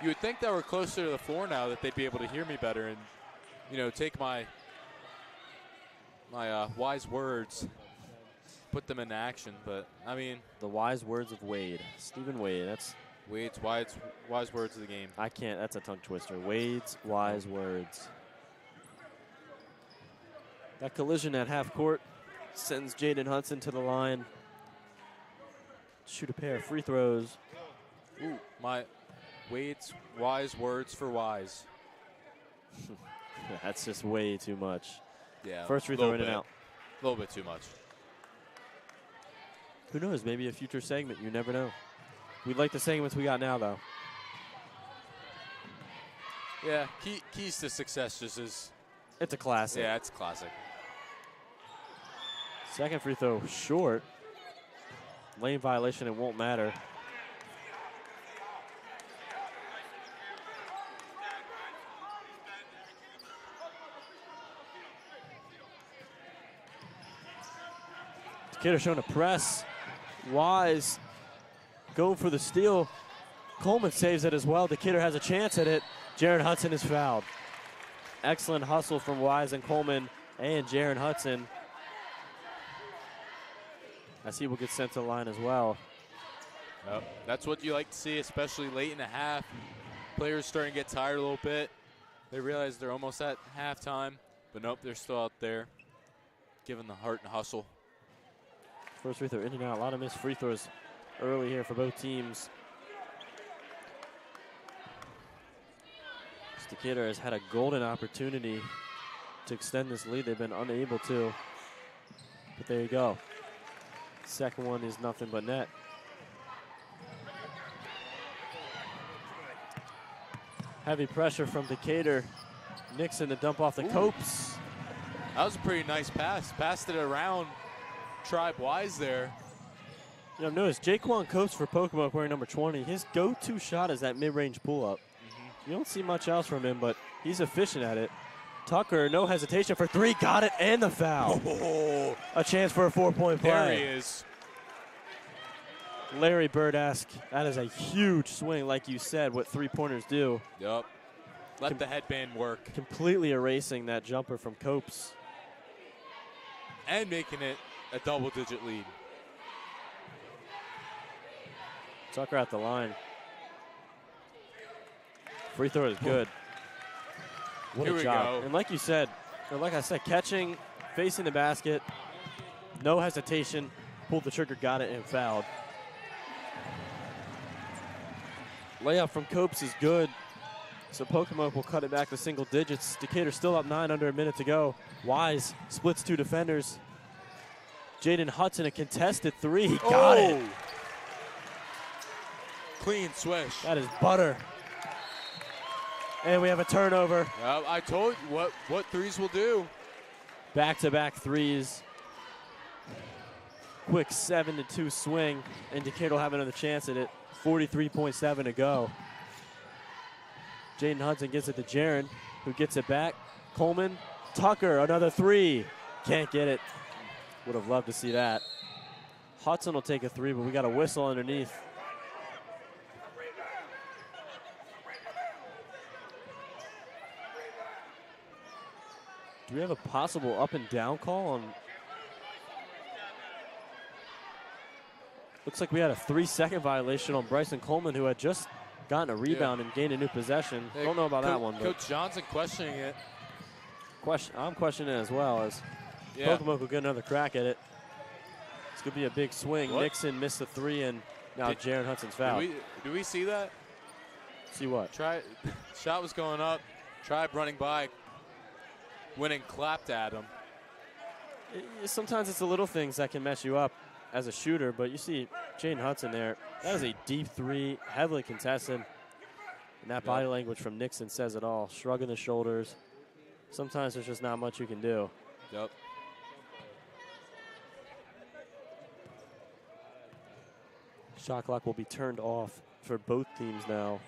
Speaker 7: You would think that we're closer to the floor now, that they'd be able to hear me better and, you know, take my wise words, put them into action. But, I mean.
Speaker 6: The wise words of Wade. Stephen Wade. That's
Speaker 7: Wade's wise words of the game.
Speaker 6: I can't. That's a tongue twister. Wade's wise words. That collision at half court sends Jaden Hudson to the line. Shoot a pair of free throws.
Speaker 7: Ooh, my Wade's wise words for Wise.
Speaker 6: That's just way too much.
Speaker 7: Yeah.
Speaker 6: First free throw in and out.
Speaker 7: A little bit too much.
Speaker 6: Who knows? Maybe a future segment. You never know. We like the segments we got now, though.
Speaker 7: Yeah, keys to success just is.
Speaker 6: It's a classic.
Speaker 7: Yeah, it's a classic.
Speaker 6: Second free throw short. Lane violation, it won't matter. Decatur showing a press. Wise going for the steal. Coleman saves it as well. Decatur has a chance at it. Jaron Hudson is fouled. Excellent hustle from Wise and Coleman and Jaron Hudson, as he will get sent to the line as well.
Speaker 7: Yep. That's what you like to see, especially late in the half. Players starting to get tired a little bit. They realize they're almost at halftime, but nope, they're still out there, giving the heart and hustle.
Speaker 6: First free throw in and out. A lot of missed free throws early here for both teams. Decatur has had a golden opportunity to extend this lead. They've been unable to. But there you go. Second one is nothing but net. Heavy pressure from Decatur. Nixon to dump off the Copes.
Speaker 7: That was a pretty nice pass. Passed it around Tribe Wise there.
Speaker 6: You know, notice Jaquan Copes for Pocomoke wearing number 20. His go-to shot is that mid-range pull-up. You don't see much else from him, but he's efficient at it. Tucker, no hesitation for three, got it, and the foul.
Speaker 7: Oh,
Speaker 6: a chance for a 4-point play.
Speaker 7: There he is.
Speaker 6: Larry Bird-esque. That is a huge swing, like you said, what three-pointers do.
Speaker 7: Yep. Let the headband work.
Speaker 6: Completely erasing that jumper from Copes.
Speaker 7: And making it a double-digit lead.
Speaker 6: Tucker at the line. Free throw is good. What
Speaker 7: Here
Speaker 6: a
Speaker 7: we
Speaker 6: job.
Speaker 7: go.
Speaker 6: And like you said, or like I said, catching, facing the basket, no hesitation, pulled the trigger, got it, and fouled. Layup from Copes is good. So Pocomoke will cut it back to single digits. Decatur still up 9 under a minute to go. Wise splits two defenders. Jaden Hudson, a contested three. He got it.
Speaker 7: Clean swish.
Speaker 6: That is butter. And we have a turnover.
Speaker 7: I told you what threes will do.
Speaker 6: Back-to-back threes. Quick 7-2 swing, and Decatur will have another chance at it. 43.7 to go. Jaden Hudson gets it to Jaron, who gets it back. Coleman, Tucker, another three. Can't get it. Would have loved to see that. Hudson will take a three, but we got a whistle underneath. Do we have a possible up and down call on? Looks like we had a 3-second violation on Bryson Coleman, who had just gotten a rebound and gained a new possession. Don't know about that one.
Speaker 7: Coach Johnson questioning it.
Speaker 6: I'm questioning it as well, as Pocomoke will get another crack at it. This could be a big swing.
Speaker 7: What?
Speaker 6: Nixon missed the three, and now Jaron Hudson's foul.
Speaker 7: Do we see that?
Speaker 6: See what?
Speaker 7: Shot was going up. Tribe running by. Went and clapped at him.
Speaker 6: Sometimes it's the little things that can mess you up as a shooter, but you see Jaden Hudson there. That is a deep three, heavily contested. And that body language from Nixon says it all. Shrugging the shoulders. Sometimes there's just not much you can do.
Speaker 7: Yep.
Speaker 6: Shot clock will be turned off for both teams now.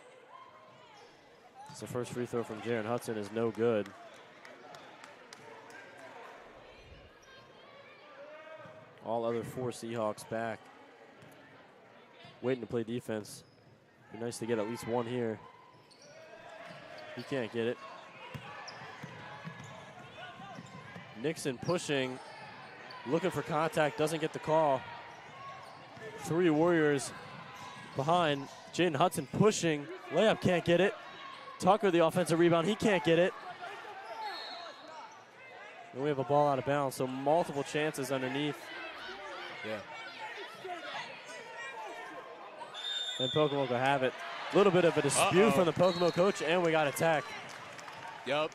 Speaker 6: So first free throw from Jaron Hudson is no good. All other four Seahawks back. Waiting to play defense. Be nice to get at least one here. He can't get it. Nixon pushing, looking for contact, doesn't get the call. Three Warriors behind. Jaden Hudson pushing, layup, can't get it. Tucker, the offensive rebound, he can't get it. And we have a ball out of bounds, so multiple chances underneath.
Speaker 7: Yeah.
Speaker 6: And Pocomoke will have it. A little bit of a dispute from the Pocomoke coach, and we got a tech.
Speaker 7: Yep.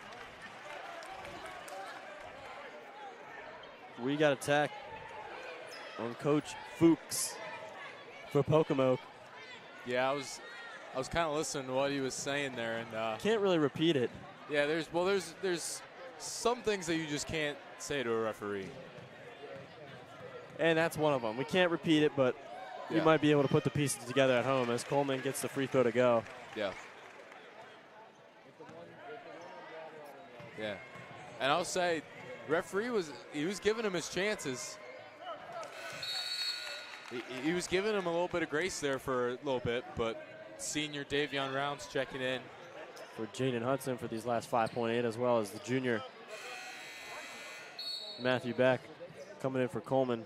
Speaker 6: We got a tech on Coach Fuchs for Pocomoke.
Speaker 7: Yeah, I was kind of listening to what he was saying there, and
Speaker 6: can't really repeat it.
Speaker 7: Yeah, there's some things that you just can't say to a referee.
Speaker 6: And that's one of them. We can't repeat it, but you might be able to put the pieces together at home as Coleman gets the free throw to go.
Speaker 7: Yeah. Yeah. And I'll say, referee was giving him his chances. He was giving him a little bit of grace there for a little bit, but senior Davion Rounds checking in.
Speaker 6: For Jaden Hudson for these last 5.8, as well as the junior Matthew Beck coming in for Coleman.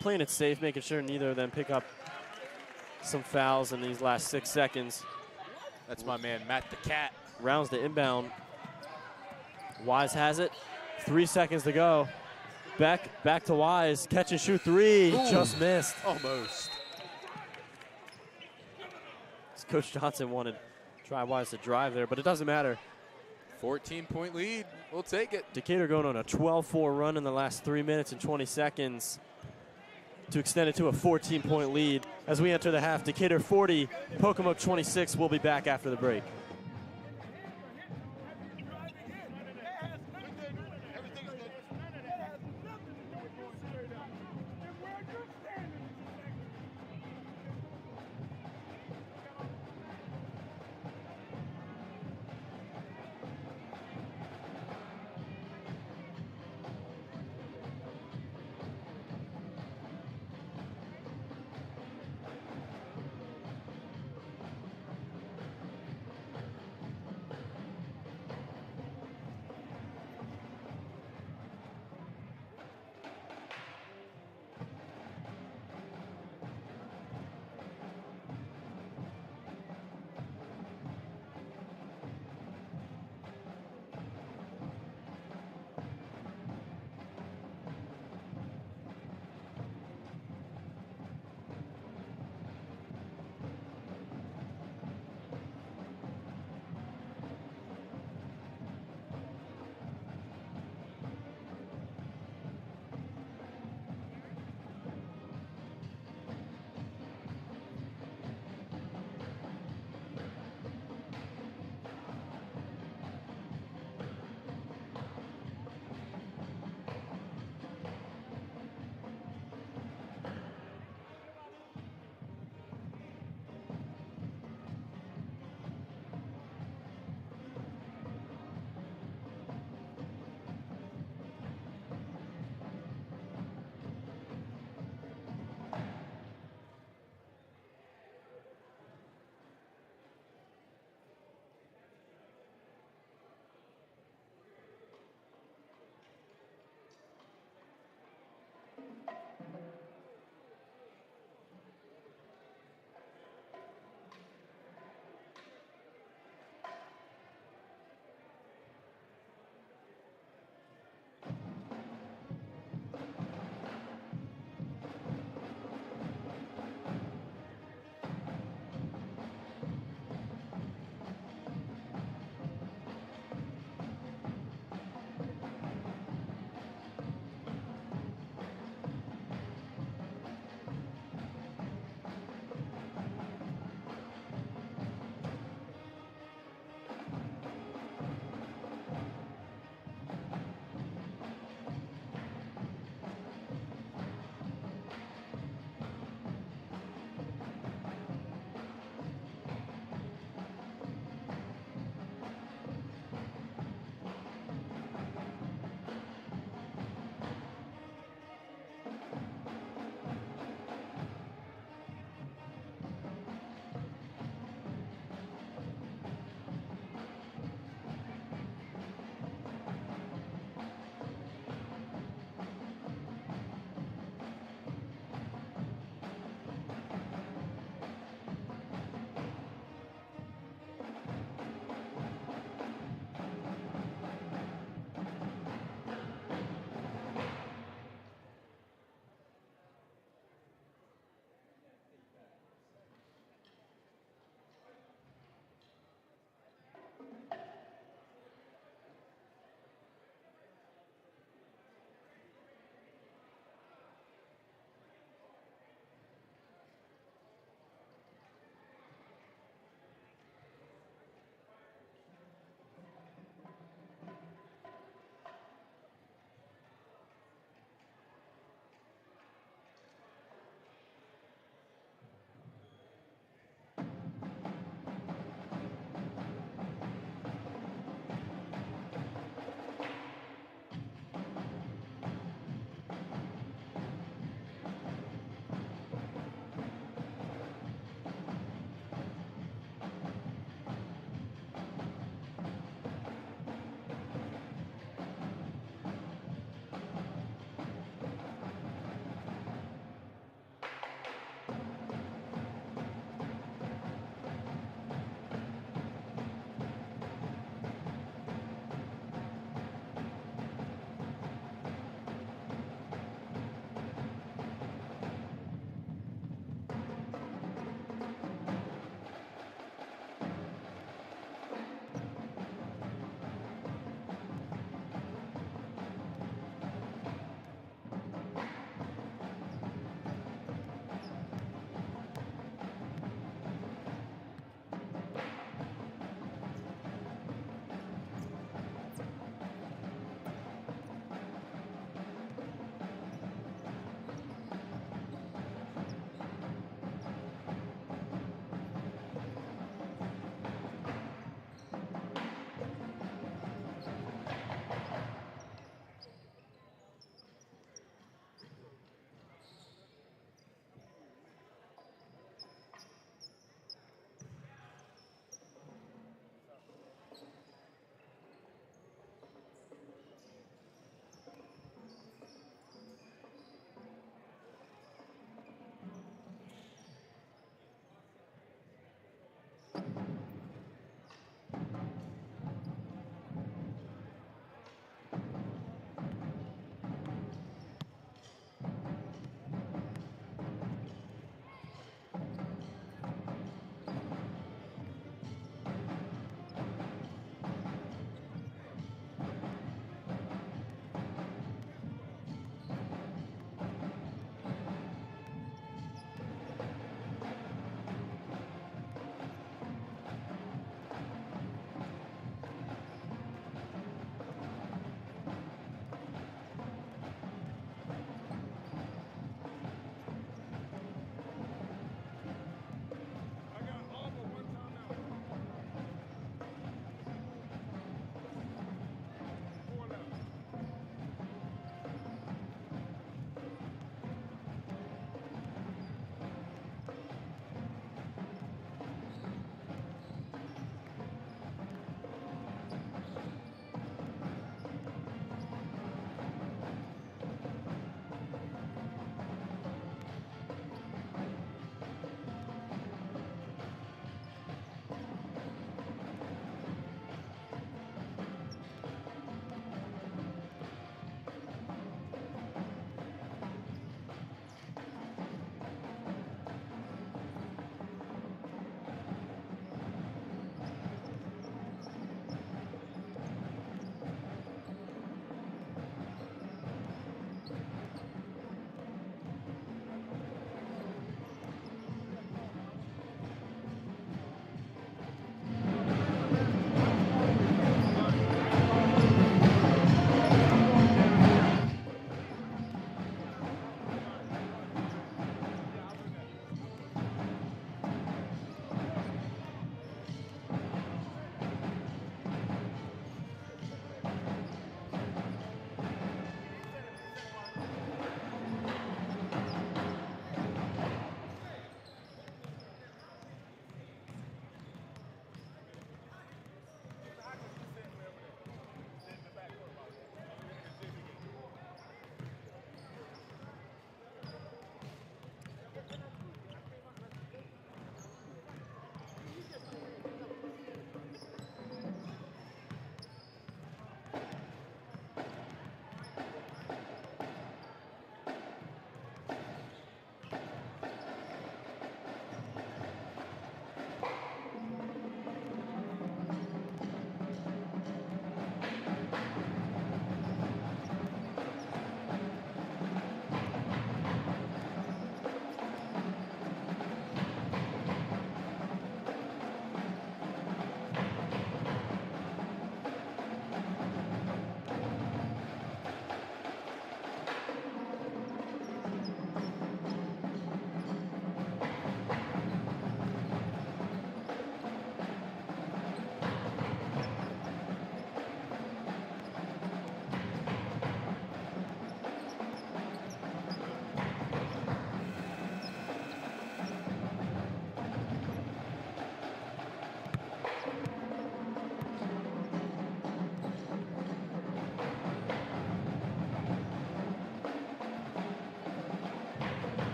Speaker 6: Playing it safe, making sure neither of them pick up some fouls in these last 6 seconds.
Speaker 7: That's my man, Matt the Cat.
Speaker 6: Rounds the inbound. Wise has it. 3 seconds to go. Back to Wise. Catch and shoot three.
Speaker 7: Ooh.
Speaker 6: Just missed.
Speaker 7: Almost.
Speaker 6: Coach Johnson wanted Try Wise to drive there, but it doesn't matter.
Speaker 7: 14-point lead. We'll take it.
Speaker 6: Decatur going on a 12-4 run in the last 3 minutes and 20 seconds to extend it to a 14-point lead. As we enter the half, Decatur 40, Pocomoke 26. We'll be back after the break.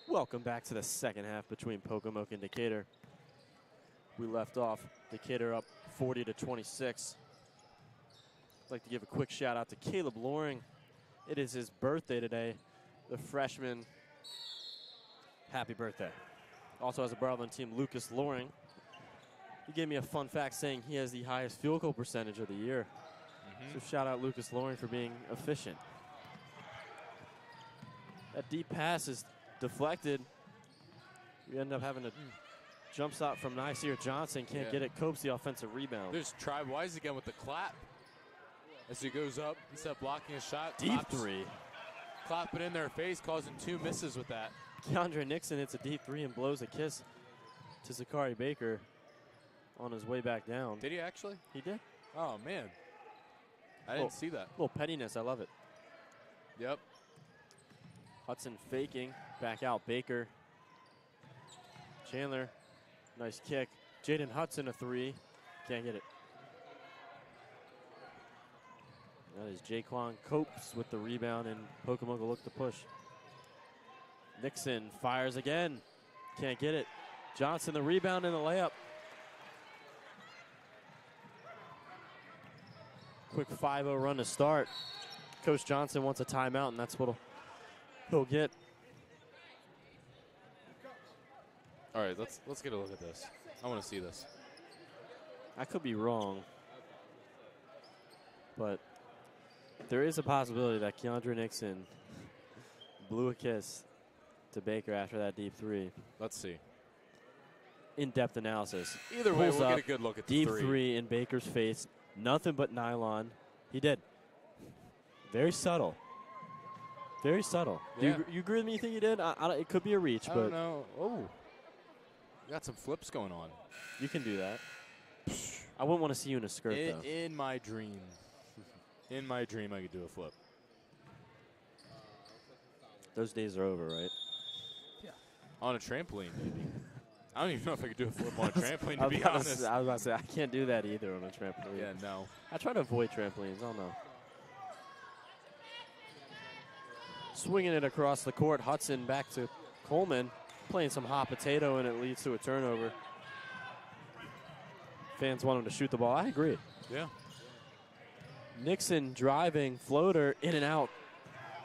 Speaker 6: Welcome back to the second half between Pocomoke and Decatur. We left off Decatur up 40-26. I'd like to give a quick shout out to Caleb Loring. It is his birthday today. The freshman, happy birthday. Also has a brother on the team, Lucas Loring. He gave me a fun fact saying he has the highest field goal percentage of the year. So shout out Lucas Loring for being efficient. That deep pass is deflected. We end up having a jump shot from Nasir Johnson. Can't get it. Copes the offensive rebound.
Speaker 7: There's Tribe Wise again with the clap. As he goes up, instead of blocking a shot.
Speaker 6: Deep three.
Speaker 7: Clap it in their face, causing 2 misses with that.
Speaker 6: Keandre Nixon hits a deep three and blows a kiss to Zachary Baker on his way back down.
Speaker 7: Did he actually?
Speaker 6: He did.
Speaker 7: Oh, man. I didn't see that.
Speaker 6: A little pettiness. I love it.
Speaker 7: Yep.
Speaker 6: Hudson faking. Back out. Baker. Chandler. Nice kick. Jaden Hudson a three. Can't get it. That is Jaquan Copes with the rebound, and Pocomoke will look to push. Nixon fires again. Can't get it. Johnson the rebound and the layup. Quick 5-0 run to start. Coach Johnson wants a timeout, and that's what he'll get.
Speaker 7: All right, let's get a look at this. I want to see this.
Speaker 6: I could be wrong, but there is a possibility that Keandre Nixon blew a kiss to Baker after that deep three.
Speaker 7: Let's see.
Speaker 6: In-depth analysis.
Speaker 7: Either way,
Speaker 6: Pulls
Speaker 7: we'll
Speaker 6: up,
Speaker 7: get a good look at the
Speaker 6: deep three in Baker's face. Nothing but nylon. He did. Very subtle. Very subtle.
Speaker 7: Yeah.
Speaker 6: Do you agree with me? You think he did? It could be a reach,
Speaker 7: I
Speaker 6: but
Speaker 7: don't know. Oh, got some flips going on.
Speaker 6: you can do that. I wouldn't want to see you in a skirt, though.
Speaker 7: In my dream. In my dream, I could do a flip.
Speaker 6: Those days are over, right?
Speaker 7: Yeah. On a trampoline, maybe. I don't even know if I could do a flip on a trampoline, to be
Speaker 6: I was
Speaker 7: honest.
Speaker 6: about to say, I can't do that either on a trampoline.
Speaker 7: Yeah, no.
Speaker 6: I try to avoid trampolines. I don't know. Swinging it across the court. Hudson back to Coleman. Playing some hot potato, and it leads to a turnover. Fans want him to shoot the ball. I agree.
Speaker 7: Yeah.
Speaker 6: Nixon driving, floater, in and out.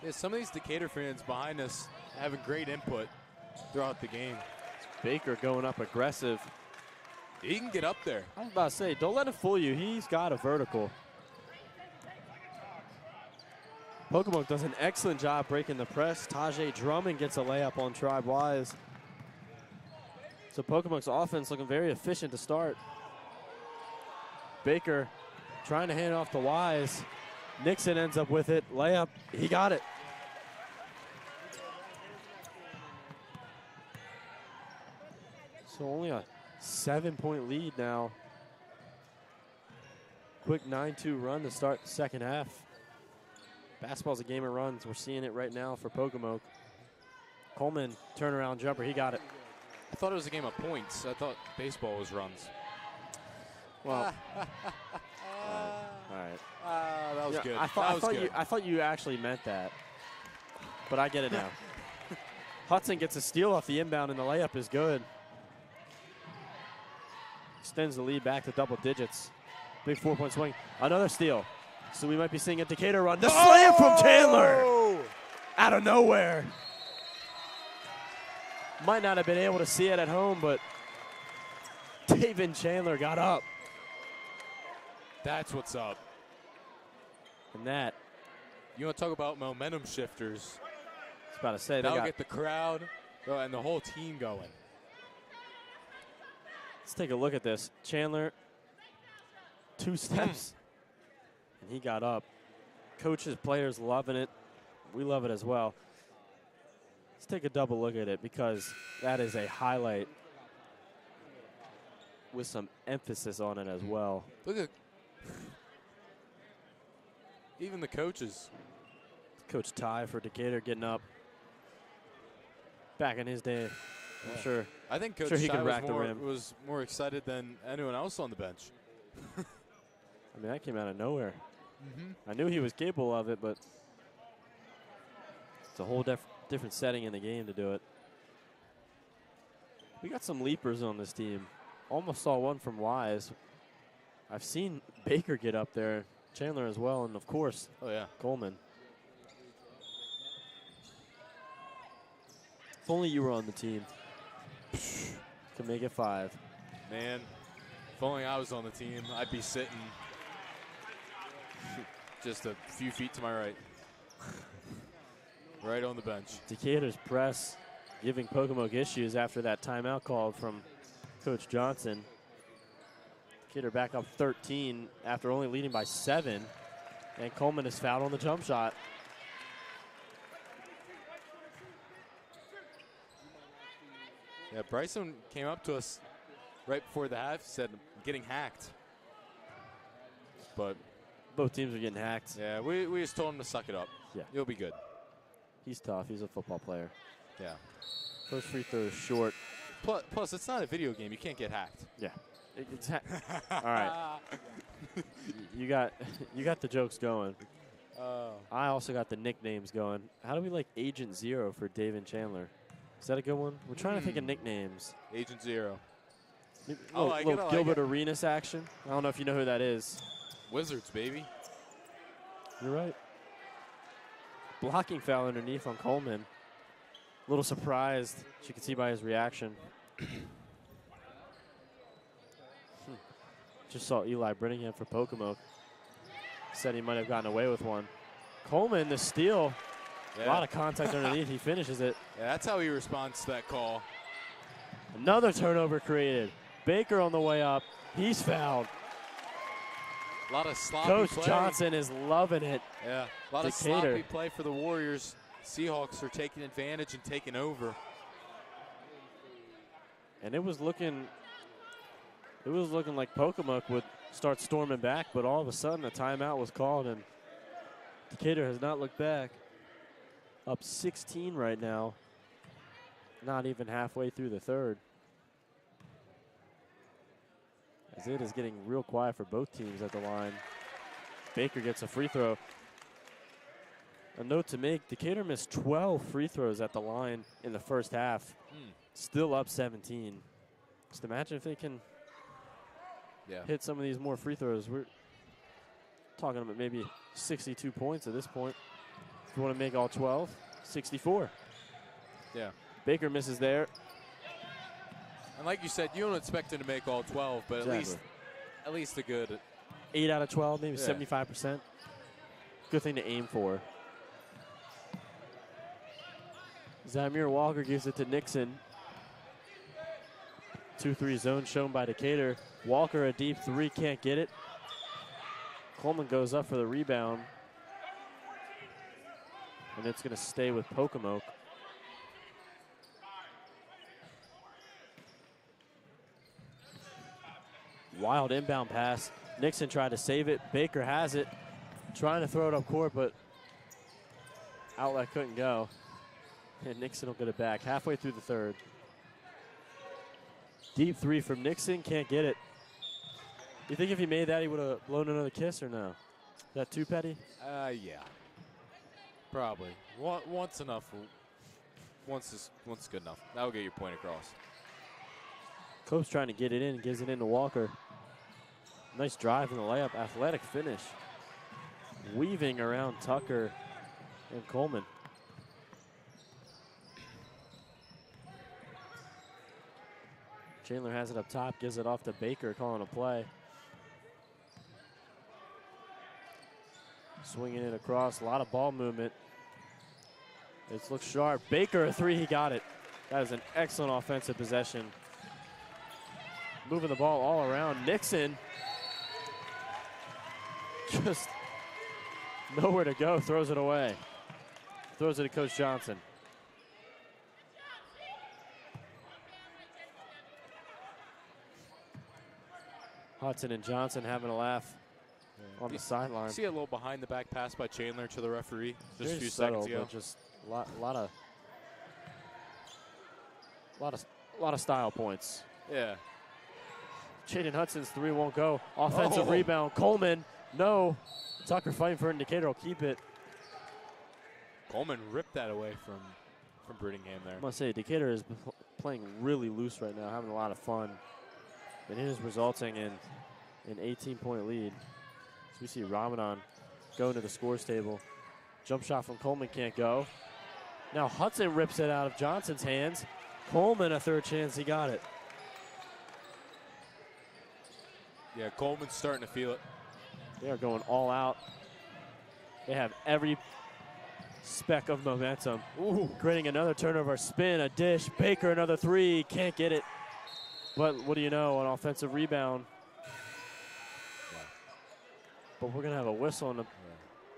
Speaker 7: Yeah, some of these Decatur fans behind us having great input throughout the game.
Speaker 6: Baker going up aggressive.
Speaker 7: He can get up there.
Speaker 6: I was about to say, don't let him fool you. He's got a vertical. Pocomoke does an excellent job breaking the press. Tajay Drummond gets a layup on Tribe Wise. So Pocomoke's offense looking very efficient to start. Baker trying to hand it off to Wise. Nixon ends up with it. Layup. He got it. So only a 7-point lead now. Quick 9-2 run to start the second half. Basketball's a game of runs. We're seeing it right now for Pocomoke. Coleman, turnaround jumper. He got it.
Speaker 7: I thought it was a game of points. I thought baseball was runs.
Speaker 6: Well, all right.
Speaker 7: That was good.
Speaker 6: I thought you actually meant that, but I get it now. Hudson gets a steal off the inbound, and the layup is good. Extends the lead back to double digits. Big 4-point swing. Another steal. So we might be seeing a Decatur run. The slam from Chandler out of nowhere. Might not have been able to see it at home, but David Chandler got up.
Speaker 7: That's what's up.
Speaker 6: And that,
Speaker 7: You want to talk about momentum shifters.
Speaker 6: I was about to say,
Speaker 7: That'll get the crowd and the whole team going.
Speaker 6: Let's take a look at this. Chandler, 2 steps, and he got up. Coaches, players loving it. We love it as well. Let's take a double look at it because that is a highlight with some emphasis on it as well.
Speaker 7: Look at even the coaches.
Speaker 6: Coach Ty for Decatur getting up. Back in his day, I'm sure.
Speaker 7: I think Coach
Speaker 6: sure he
Speaker 7: Ty
Speaker 6: could rack the rim.
Speaker 7: was more excited than anyone else on the bench.
Speaker 6: I mean, that came out of nowhere. I knew he was capable of it, but it's a whole different setting in the game to do it. We got some leapers on this team. Almost saw one from Wise. I've seen Baker get up there, Chandler as well, and of course, Coleman. If only you were on the team. Could make it 5.
Speaker 7: Man, if only I was on the team, I'd be sitting just a few feet to my right. Right on the bench.
Speaker 6: Decatur's press giving Pocomoke issues after that timeout call from Coach Johnson. Decatur back up 13 after only leading by 7. And Coleman is fouled on the jump shot.
Speaker 7: Yeah, Bryson came up to us right before the half, said, "I'm getting hacked." But
Speaker 6: both teams are getting hacked.
Speaker 7: Yeah, we just told him to suck it up.
Speaker 6: Yeah.
Speaker 7: You'll be good.
Speaker 6: He's tough. He's a football player.
Speaker 7: Yeah.
Speaker 6: First free throw is short.
Speaker 7: Plus, it's not a video game. You can't get hacked.
Speaker 6: Yeah. All right. You got the jokes going. I also got the nicknames going. How do we like Agent Zero for Dave and Chandler? Is that a good one? We're trying to think of nicknames.
Speaker 7: Agent Zero.
Speaker 6: Little Gilbert Arenas action. I don't know if you know who that is.
Speaker 7: Wizards, baby.
Speaker 6: You're right. Blocking foul underneath on Coleman. A little surprised, as you can see by his reaction. Just saw Eli Brittingham for Pocomoke. Said he might have gotten away with one. Coleman, the steal.
Speaker 7: Yeah.
Speaker 6: A lot of contact underneath. He finishes it.
Speaker 7: Yeah, that's how he responds to that call.
Speaker 6: Another turnover created. Baker on the way up. He's fouled.
Speaker 7: A lot of sloppy
Speaker 6: Coach
Speaker 7: play.
Speaker 6: Johnson is loving it.
Speaker 7: Yeah, a lot
Speaker 6: Decatur.
Speaker 7: of sloppy play for the Warriors. Seahawks are taking advantage and taking over.
Speaker 6: And it was looking like Pocomoke would start storming back, but all of a sudden a timeout was called, and Decatur has not looked back. Up 16 right now. Not even halfway through the third. As it is getting real quiet for both teams at the line. Baker gets a free throw. A note to make, Decatur missed 12 free throws at the line in the first half. Still up 17. Just imagine if they can hit some of these more free throws. We're talking about maybe 62 points at this point. If you want to make all 12, 64.
Speaker 7: Yeah.
Speaker 6: Baker misses there.
Speaker 7: And like you said, you don't expect him to make all 12, but
Speaker 6: Exactly.
Speaker 7: at least a good
Speaker 6: 8 out of 12, maybe 75%. Good thing to aim for. Zamir Walker gives it to Nixon. 2-3 zone shown by Decatur. Walker a deep 3, can't get it. Coleman goes up for the rebound. And it's going to stay with Pocomoke. Wild inbound pass. Nixon tried to save it. Baker has it. Trying to throw it up court, but outlet couldn't go. And Nixon will get it back halfway through the third. Deep 3 from Nixon, can't get it. You think if he made that, he would have blown another kiss or no? Is that too petty?
Speaker 7: Yeah. Probably. Once enough. Once is good enough. That'll get your point across.
Speaker 6: Cope's trying to get it in, gives it in to Walker. Nice drive in the layup, athletic finish. Weaving around Tucker and Coleman. Chandler has it up top, gives it off to Baker, calling a play. Swinging it across, a lot of ball movement. It looks sharp. Baker, a 3, he got it. That is an excellent offensive possession. Moving the ball all around. Nixon, just nowhere to go, throws it away. Throws it to Coach Johnson. Hudson and Johnson having a laugh on the sideline.
Speaker 7: See a little behind the back pass by Chandler to the referee just
Speaker 6: Very
Speaker 7: a few
Speaker 6: subtle,
Speaker 7: seconds ago.
Speaker 6: but just a lot of style points.
Speaker 7: Yeah.
Speaker 6: Jaden Hudson's 3 won't go. Offensive
Speaker 7: Oh.
Speaker 6: rebound. Coleman, no. Tucker fighting for it. Decatur will keep it.
Speaker 7: Coleman ripped that away from Brittingham there.
Speaker 6: I must say, Decatur has playing really loose right now, having a lot of fun. And it is resulting in an 18-point lead. So we see Ramadan going to the scores table. Jump shot from Coleman can't go. Now Hudson rips it out of Johnson's hands. Coleman a third chance, he got it.
Speaker 7: Yeah, Coleman's starting to feel it.
Speaker 6: They are going all out. They have every speck of momentum. Ooh, creating another turnover, spin, a dish. Baker another three, can't get it. But what do you know, an offensive rebound.
Speaker 7: Yeah.
Speaker 6: But we're gonna have a whistle and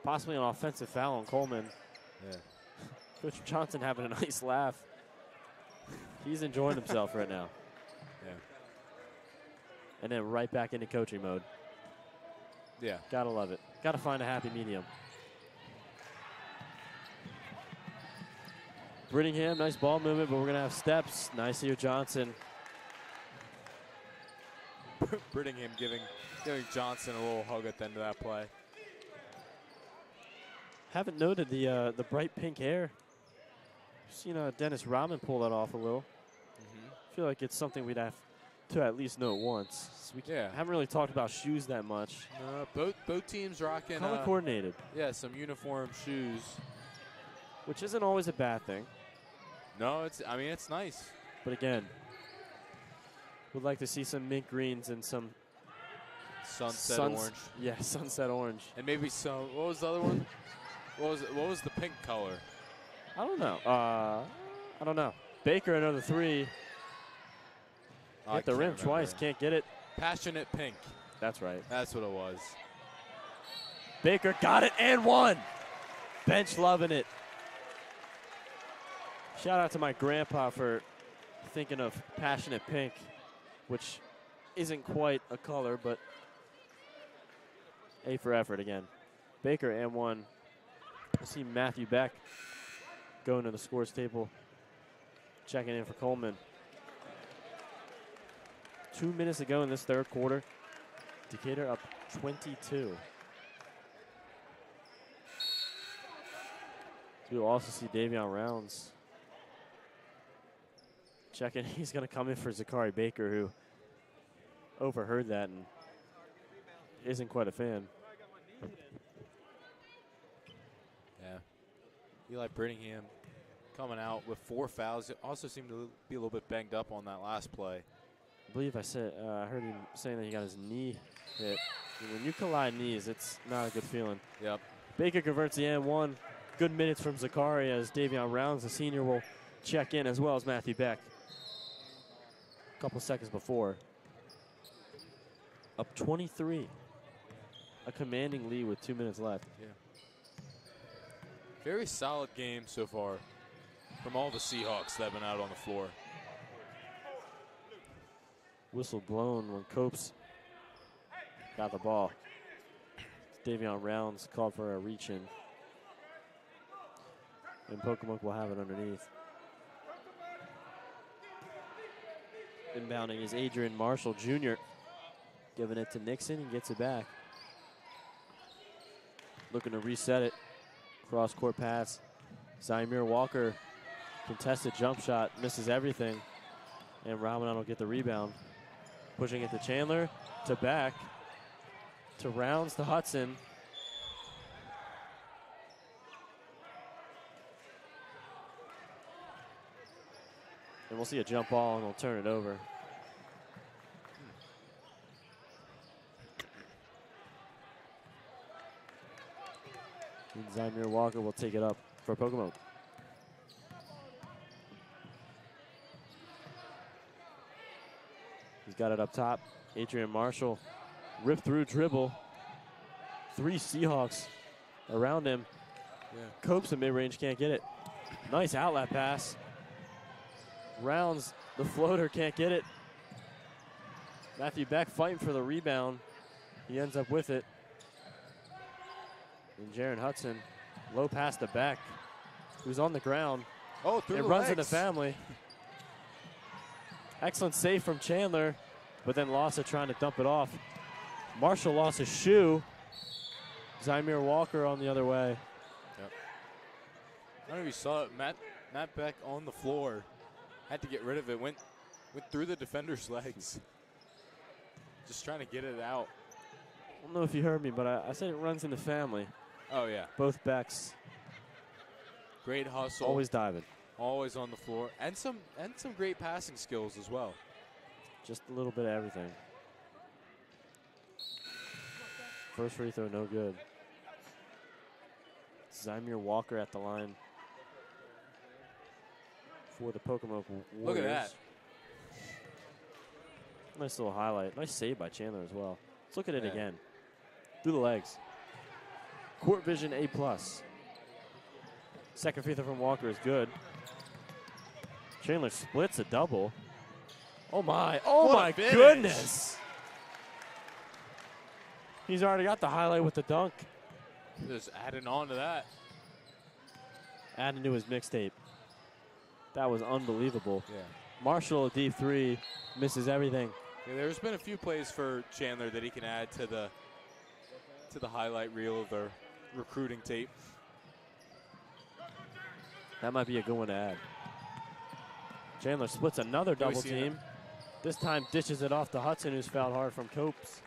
Speaker 6: possibly an offensive foul on Coleman.
Speaker 7: Yeah.
Speaker 6: Coach Johnson having a nice laugh. He's enjoying himself right now.
Speaker 7: Yeah.
Speaker 6: And then right back into coaching mode.
Speaker 7: Yeah.
Speaker 6: Gotta love it. Gotta find a happy medium. Brittingham, nice ball movement, but we're gonna have steps. Nice here, Johnson.
Speaker 7: Brittingham giving Johnson a little hug at the end of that play.
Speaker 6: Haven't noted the bright pink hair. Seen Dennis Rodman pull that off a little. Feel like it's something we'd have to at least know once. So we haven't really talked about shoes that much.
Speaker 7: Both teams rocking
Speaker 6: color coordinated.
Speaker 7: Yeah, some uniform shoes,
Speaker 6: which isn't always a bad thing.
Speaker 7: No, it's nice.
Speaker 6: But again, would like to see some mint greens and some
Speaker 7: sunset orange.
Speaker 6: Yeah, sunset orange.
Speaker 7: And maybe some. What was the other one? What was the pink color?
Speaker 6: I don't know. I don't know. Baker another three. Hit the rim twice, can't get it.
Speaker 7: Passionate pink.
Speaker 6: That's right.
Speaker 7: That's what it was.
Speaker 6: Baker got it and one. Bench loving it. Shout out to my grandpa for thinking of passionate pink, which isn't quite a color, but A for effort again. Baker and one. I see Matthew Beck going to the scores table, checking in for Coleman. 2 minutes to go in this third quarter. Decatur up 22. We'll also see Davion Rounds checking. He's going to come in for Zachary Baker, who overheard that and isn't quite a fan.
Speaker 7: Yeah. Eli Brittingham coming out with 4 fouls. It also seemed to be a little bit banged up on that last play.
Speaker 6: I believe I heard him saying that he got his knee hit. And when you collide knees, it's not a good feeling.
Speaker 7: Yep.
Speaker 6: Baker converts the N1. Good minutes from Zachary as Davion Rounds, the senior, will check in, as well as Matthew Beck. A couple seconds before. Up 23. A commanding lead with 2 minutes left.
Speaker 7: Yeah. Very solid game so far from all the Seahawks that have been out on the floor.
Speaker 6: Whistle blown when Copes got the ball. Davion Rounds called for a reach in. And Pocomoke will have it underneath. Inbounding is Adrian Marshall Jr. Giving it to Nixon, he gets it back. Looking to reset it. Cross-court pass. Zymir Walker, contested jump shot, misses everything. And Ramadan will get the rebound. Pushing it to Chandler, to Beck, to Rounds, to Hudson. And we'll see a jump ball, and we'll turn it over. And Zymir Walker will take it up for Pocomoke. He's got it up top. Adrian Marshall, rip through dribble. 3 Seahawks around him.
Speaker 7: Yeah.
Speaker 6: Copes in mid-range, can't get it. Nice outlet pass. Rounds the floater, can't get it. Matthew Beck fighting for the rebound. He ends up with it. And Jaron Hudson, low pass to Beck, who's on the ground.
Speaker 7: Oh, through
Speaker 6: it
Speaker 7: the
Speaker 6: runs
Speaker 7: legs.
Speaker 6: into family. Excellent save from Chandler, but then Lassa trying to dump it off. Marshall lost his shoe. Zymir Walker on the other way.
Speaker 7: Yep. I don't know if you saw it. Matt Beck on the floor Had to get rid of it. Went through the defender's legs. Just trying to get it out.
Speaker 6: I don't know if you heard me, but I said it runs in the family.
Speaker 7: Oh, yeah.
Speaker 6: Both backs.
Speaker 7: Great hustle.
Speaker 6: Always diving.
Speaker 7: Always on the floor. And some great passing skills as well.
Speaker 6: Just a little bit of everything. First free throw, no good. Zymir Walker at the line for the Pocomoke Warriors.
Speaker 7: Look at that.
Speaker 6: Nice little highlight. Nice save by Chandler as well. Let's look at it
Speaker 7: Yeah.
Speaker 6: again. Through the legs. Court vision A+. Second free throw from Walker is good. Chandler splits a double. Oh my, oh
Speaker 7: What a
Speaker 6: my
Speaker 7: finish.
Speaker 6: goodness. He's already got the highlight with the dunk.
Speaker 7: Just adding on to that.
Speaker 6: Adding to his mixtape. That was unbelievable.
Speaker 7: Yeah.
Speaker 6: Marshall, a deep three, misses everything.
Speaker 7: Yeah, there's been a few plays for Chandler that he can add to the highlight reel of their recruiting tape.
Speaker 6: That might be a good one to add. Chandler splits another
Speaker 7: Can we
Speaker 6: double
Speaker 7: see
Speaker 6: team. This time dishes it off to Hudson, who's fouled hard from Copes.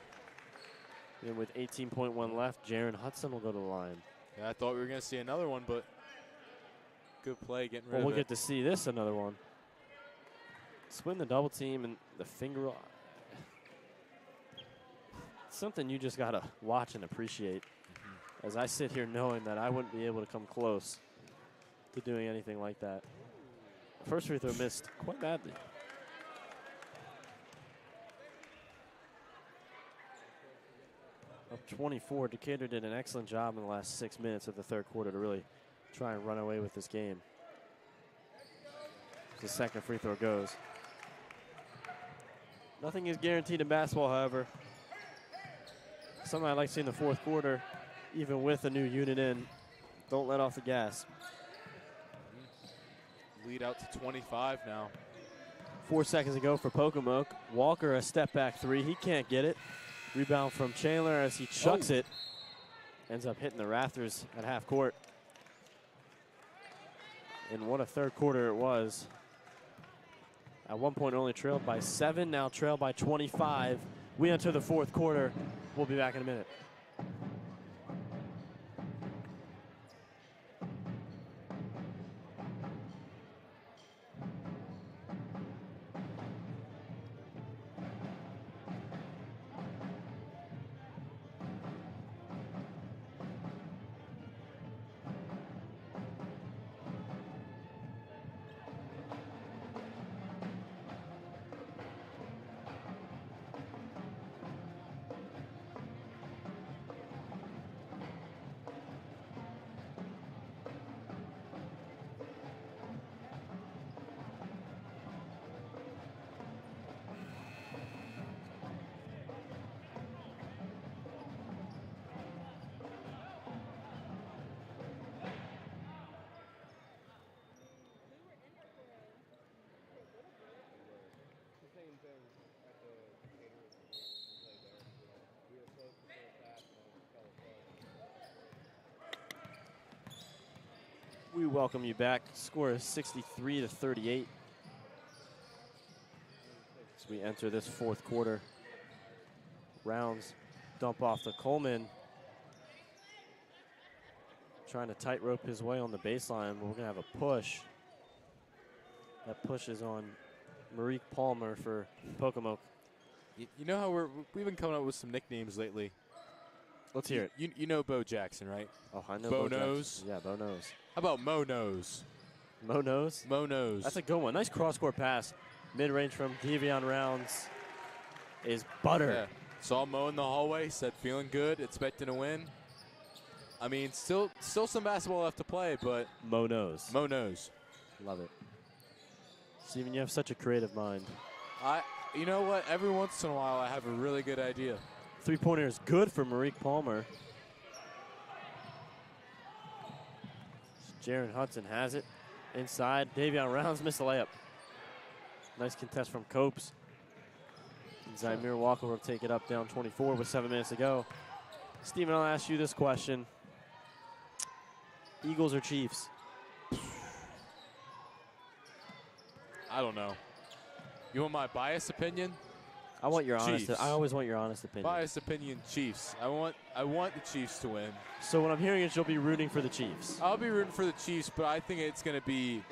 Speaker 6: And with 18.1 left, Jaron Hudson will go to the line.
Speaker 7: Yeah, I thought we were going to see another one, but good play getting rid
Speaker 6: Well,
Speaker 7: of
Speaker 6: we'll
Speaker 7: it.
Speaker 6: get to see this, another one. Spin the double team and the finger. Something you just got to watch and appreciate. As I sit here knowing that I wouldn't be able to come close to doing anything like that. First free throw missed quite badly. Up 24, Decatur did an excellent job in the last 6 minutes of the third quarter to really try and run away with this game. The second free throw goes. Nothing is guaranteed in basketball, however. Something I like to see in the fourth quarter, even with a new unit in. Don't let off the gas.
Speaker 7: Lead out to 25 now.
Speaker 6: 4 seconds ago for Pocomoke. Walker, a step back three. He can't get it. Rebound from Chandler as he chucks it. Ends up hitting the rafters at half court. And what a third quarter it was. At one point only trailed by 7, now trailed by 25. We enter the fourth quarter. We'll be back in a minute. We welcome you back. Score is 63-38. As we enter this fourth quarter. Rounds dump off to Coleman. Trying to tightrope his way on the baseline, but we're going to have a push. That push is on Marique Palmer for Pocomoke.
Speaker 7: You know how we've been coming up with some nicknames lately.
Speaker 6: Let's hear it.
Speaker 7: You know Bo Jackson, right?
Speaker 6: Oh, I know
Speaker 7: Bo
Speaker 6: Jackson.
Speaker 7: Nose.
Speaker 6: Yeah, Bo Nose.
Speaker 7: How about Mo Nose?
Speaker 6: Mo Nose?
Speaker 7: Mo Nose.
Speaker 6: That's a good one. Nice cross-court pass. Mid-range from Devion Rounds is butter.
Speaker 7: Yeah. Saw Mo in the hallway, said feeling good, expecting to win. I mean, still some basketball left to play, but
Speaker 6: Mo Nose.
Speaker 7: Mo Nose.
Speaker 6: Love it. Steven, you have such a creative mind.
Speaker 7: You know what? Every once in a while, I have a really good idea.
Speaker 6: Three-pointer is good for Marique Palmer. Jaron Hudson has it. Inside, Davion Rounds missed the layup. Nice contest from Copes. Zymir Walker will take it up down 24 with 7 minutes to go. Steven, I'll ask you this question. Eagles or Chiefs?
Speaker 7: I don't know. You want my biased opinion?
Speaker 6: I want your honest.
Speaker 7: Chiefs.
Speaker 6: I always want your honest opinion.
Speaker 7: Biased opinion, Chiefs. I want the Chiefs to win.
Speaker 6: So what I'm hearing is you'll be rooting for the Chiefs.
Speaker 7: I'll be rooting for the Chiefs, but I think it's going to be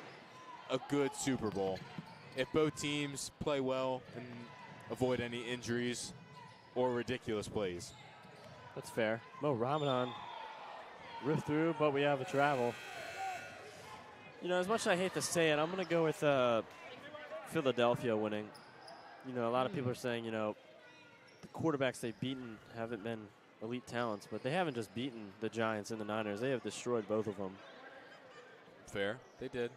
Speaker 7: a good Super Bowl. If both teams play well and avoid any injuries or ridiculous plays.
Speaker 6: That's fair. Mo Ramadan ripped through, but we have a travel. You know, as much as I hate to say it, I'm going to go with Philadelphia winning. You know, a lot of people are saying, you know, the quarterbacks they've beaten haven't been elite talents, but they haven't just beaten the Giants and the Niners. They have destroyed both of them.
Speaker 7: Fair. They did.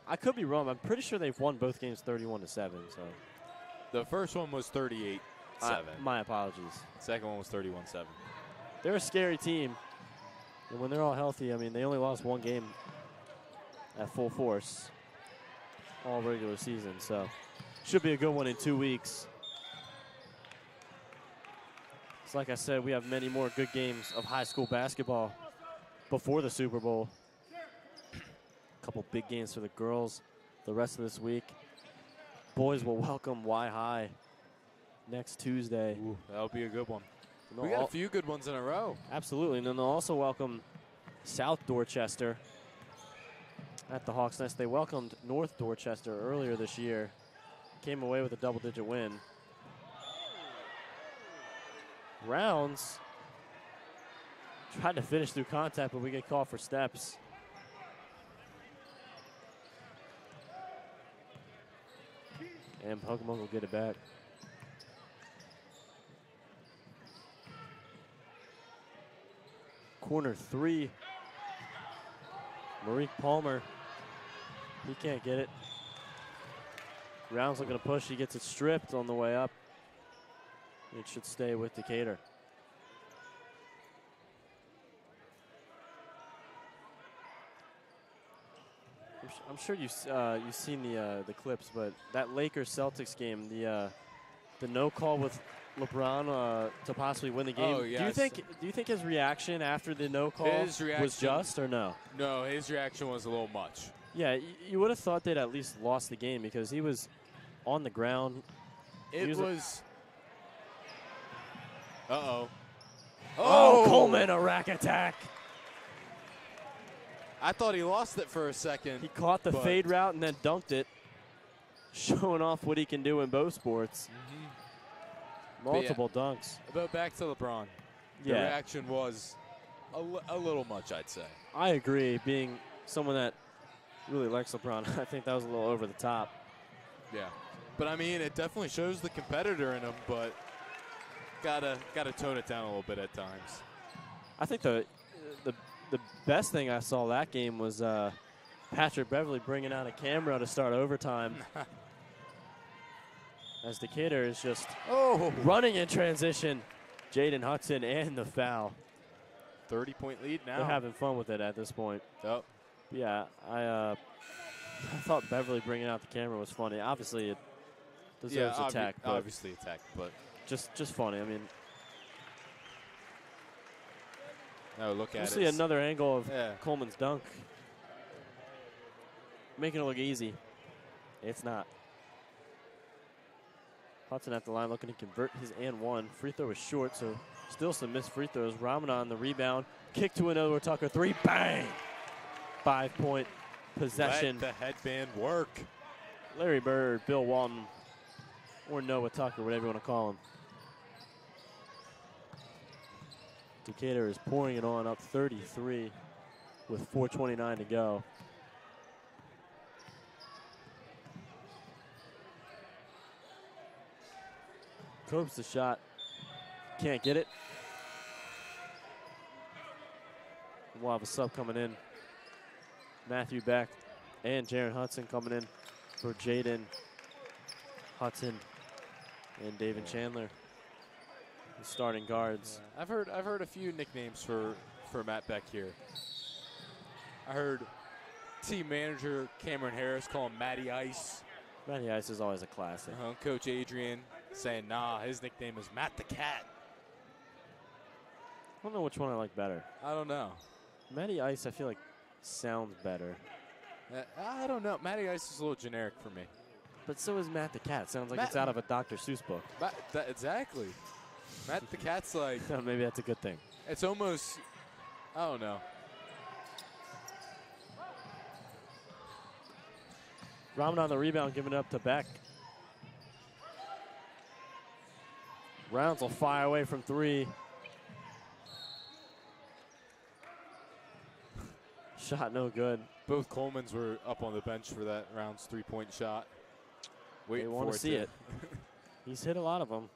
Speaker 6: I could be wrong. I'm pretty sure they've won both games 31-7. So
Speaker 7: the first one was 38-7.
Speaker 6: My apologies.
Speaker 7: The second one was 31-7.
Speaker 6: They're a scary team. And when they're all healthy, I mean, they only lost one game at full force all regular season. So should be a good one in 2 weeks. It's like I said, we have many more good games of high school basketball before the Super Bowl. A couple big games for the girls the rest of this week. Boys will welcome Y High next Tuesday.
Speaker 7: Ooh, that'll be a good one. We got a few good ones in a row.
Speaker 6: Absolutely, and then they'll also welcome South Dorchester at the Hawks Nest. They welcomed North Dorchester earlier this year. Came away with a double-digit win. Rounds tried to finish through contact, but we get called for steps. And Pocomoke will get it back. Corner 3. Maurice Palmer. He can't get it. Rounds looking to push. He gets it stripped on the way up. It should stay with Decatur. I'm sure you've seen the clips, but that Lakers-Celtics game, the no call with LeBron to possibly win the game.
Speaker 7: Oh, yes.
Speaker 6: Do you think his reaction after the no call was just or no?
Speaker 7: No, his reaction was a little much.
Speaker 6: Yeah, you would have thought they'd at least lost the game because he was on the ground.
Speaker 7: It was. Uh-oh.
Speaker 6: Oh, Coleman, a rack attack.
Speaker 7: I thought he lost it for a second.
Speaker 6: He caught the fade route and then dunked it, showing off what he can do in both sports. Multiple dunks.
Speaker 7: But back to LeBron. The reaction was a little much, I'd say.
Speaker 6: I agree. Being someone that really likes LeBron, I think that was a little over the top.
Speaker 7: Yeah. But, I mean, it definitely shows the competitor in him, but gotta tone it down a little bit at times.
Speaker 6: I think the best thing I saw that game was Patrick Beverly bringing out a camera to start overtime. As Decatur is just running in transition. Jaden Hudson and the foul.
Speaker 7: 30-point lead now.
Speaker 6: They're having fun with it at this point.
Speaker 7: Yep.
Speaker 6: Yeah, I thought Beverly bringing out the camera was funny. Obviously, it deserves attack.
Speaker 7: Obviously attack, but
Speaker 6: just funny. I mean,
Speaker 7: no, look at it.
Speaker 6: We'll see another angle of Coleman's dunk. Making it look easy. It's not. Hudson at the line looking to convert his and one. Free throw is short, so still some missed free throws. Ramadan the rebound. Kick to another Tucker. 3, bang! 5-point possession.
Speaker 7: Let the headband work.
Speaker 6: Larry Bird, Bill Walton, or Noah Tucker, whatever you want to call him. Decatur is pouring it on, up 33 with 4:29 to go. Copes the shot. Can't get it. We'll have a sub coming in. Matthew Beck and Jaron Hudson coming in for Jaden Hudson and David Chandler, the starting guards.
Speaker 7: Yeah. I've heard a few nicknames for Matt Beck here. I heard team manager Cameron Harris call him Matty Ice.
Speaker 6: Matty Ice is always a classic.
Speaker 7: Coach Adrian saying, nah, his nickname is Matt the Cat.
Speaker 6: I don't know which one I like better.
Speaker 7: I don't know.
Speaker 6: Matty Ice, I feel like sounds better.
Speaker 7: I don't know. Matty Ice is a little generic for me.
Speaker 6: But so is Matt the Cat. Sounds like
Speaker 7: Matt-
Speaker 6: it's out of a Dr. Seuss book.
Speaker 7: Exactly. Matt the Cat's like,
Speaker 6: So maybe that's a good thing.
Speaker 7: it's almost, I don't know.
Speaker 6: Rahman on the rebound, giving it up to Beck. Rounds will fire away from 3. Shot no good.
Speaker 7: Both Colemans were up on the bench for that Rounds 3-point shot.
Speaker 6: They want to see it. He's hit a lot of them.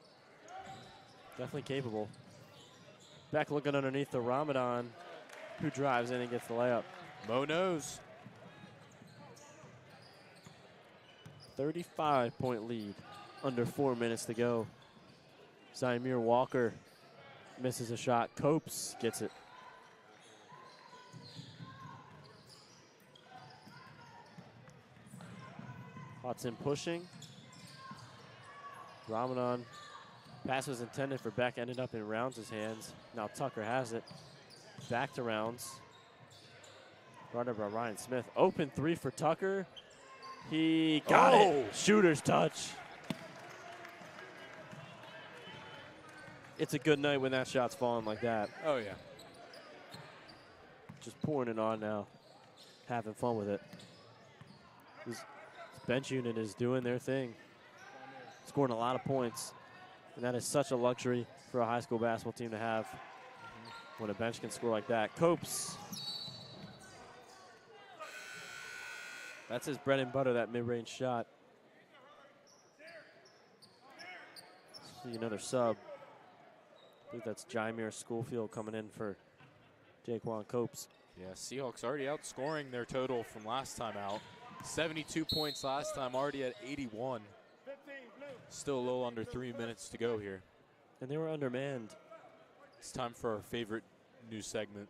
Speaker 6: Definitely capable. Beck looking underneath the Ramadan, who drives in and gets the layup.
Speaker 7: Mo knows.
Speaker 6: 35-point lead. Under 4 minutes to go. Zymir Walker misses a shot. Copes gets it. Hudson pushing. Ramadan. Pass was intended for Beck, ended up in Rounds' hands. Now Tucker has it. Back to Rounds. Guarded by Ryan Smith. Open 3 for Tucker. He got it. Shooter's touch. It's a good night when that shot's falling like that.
Speaker 7: Oh, yeah.
Speaker 6: Just pouring it on now. Having fun with it. This bench unit is doing their thing. Scoring a lot of points. And that is such a luxury for a high school basketball team to have when a bench can score like that. Copes. That's his bread and butter, that mid-range shot. See another sub. I believe that's Jaimir Schoolfield coming in for Jaquan Copes.
Speaker 7: Yeah, Seahawks already outscoring their total from last time out. 72 points last time, already at 81. Still a little under 3 minutes to go here.
Speaker 6: And they were undermanned.
Speaker 7: It's time for our favorite new segment.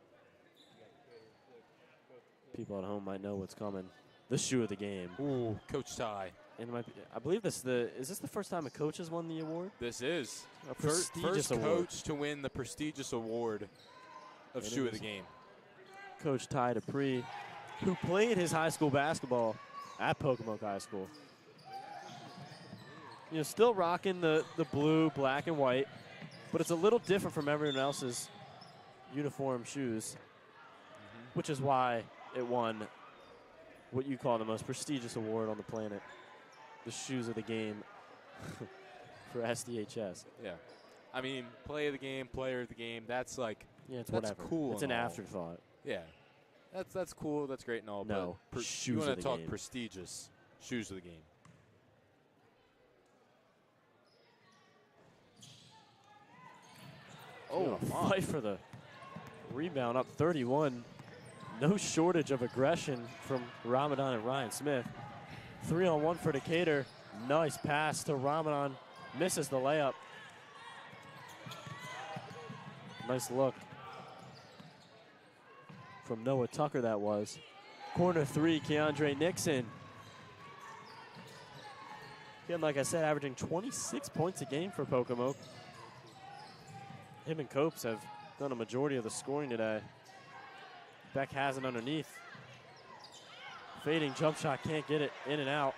Speaker 6: People at home might know what's coming. The shoe of the game.
Speaker 7: Ooh, Coach Ty.
Speaker 6: And I believe is this the first time a coach has won the award?
Speaker 7: This is
Speaker 6: A prestigious
Speaker 7: first
Speaker 6: award.
Speaker 7: coach to win the prestigious award of
Speaker 6: And
Speaker 7: shoe
Speaker 6: it
Speaker 7: of the
Speaker 6: was
Speaker 7: game.
Speaker 6: Coach Ty Dupree, who played his high school basketball at Pocomoke High School. You know, still rocking the blue, black, and white, but it's a little different from everyone else's uniform shoes, which is why it won what you call the most prestigious award on the planet, the shoes of the game for SDHS.
Speaker 7: Yeah. I mean, play of the game, player of the game, that's like,
Speaker 6: Yeah, it's
Speaker 7: that's
Speaker 6: whatever.
Speaker 7: cool
Speaker 6: It's
Speaker 7: and
Speaker 6: an
Speaker 7: all.
Speaker 6: afterthought.
Speaker 7: Yeah. That's cool, that's great and all,
Speaker 6: No,
Speaker 7: but
Speaker 6: shoes
Speaker 7: you
Speaker 6: of
Speaker 7: want
Speaker 6: the
Speaker 7: to talk
Speaker 6: game.
Speaker 7: prestigious, shoes of the game.
Speaker 6: Oh, fight for the rebound, up 31. No shortage of aggression from Ramadan and Ryan Smith. 3-on-1 for Decatur. Nice pass to Ramadan. Misses the layup. Nice look from Noah Tucker, that was. Corner 3, Keandre Nixon. Again, like I said, averaging 26 points a game for Pocomoke. Him and Copes have done a majority of the scoring today. Beck has it underneath. Fading jump shot, can't get it in and out.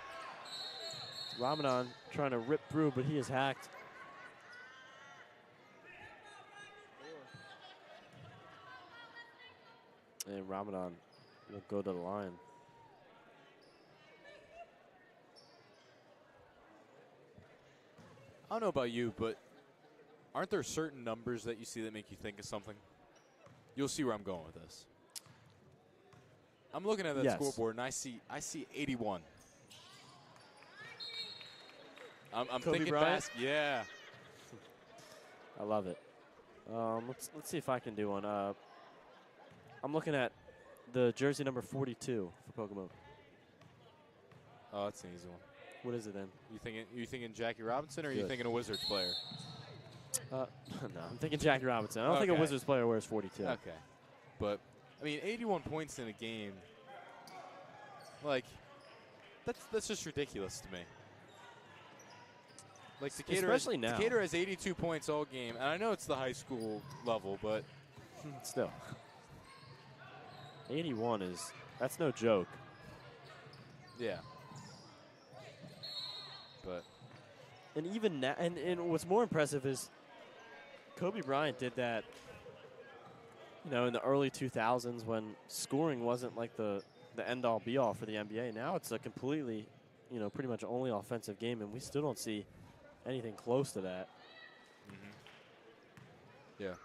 Speaker 6: Ramadan trying to rip through, but he is hacked. And Ramadan will go to the line.
Speaker 7: I don't know about you, but aren't there certain numbers that you see that make you think of something? You'll see where I'm going with this. I'm looking at that
Speaker 6: Yes.
Speaker 7: scoreboard and I see 81. I'm
Speaker 6: Kobe
Speaker 7: thinking
Speaker 6: Bryant?
Speaker 7: yeah.
Speaker 6: I love it. Let's see if I can do one. I'm looking at the jersey number 42 for Pocomoke.
Speaker 7: Oh, that's an easy one.
Speaker 6: What is it then?
Speaker 7: You thinking Jackie Robinson or are you
Speaker 6: Good.
Speaker 7: thinking a Wizards player?
Speaker 6: No, I'm thinking Jackie Robinson. I don't think a
Speaker 7: Okay.
Speaker 6: Wizards player wears 42.
Speaker 7: Okay. But I mean 81 points in a game. Like that's just ridiculous to me. Like
Speaker 6: Especially now.
Speaker 7: Decatur has 82 points all game, and I know it's the high school level, but
Speaker 6: Still. 81 that's no joke.
Speaker 7: yeah.
Speaker 6: And even now, and what's more impressive is Kobe Bryant did that, you know, in the early 2000s when scoring wasn't like the end-all be-all for the NBA. Now it's a completely, you know, pretty much only offensive game, and we still don't see anything close to that.
Speaker 7: Yeah.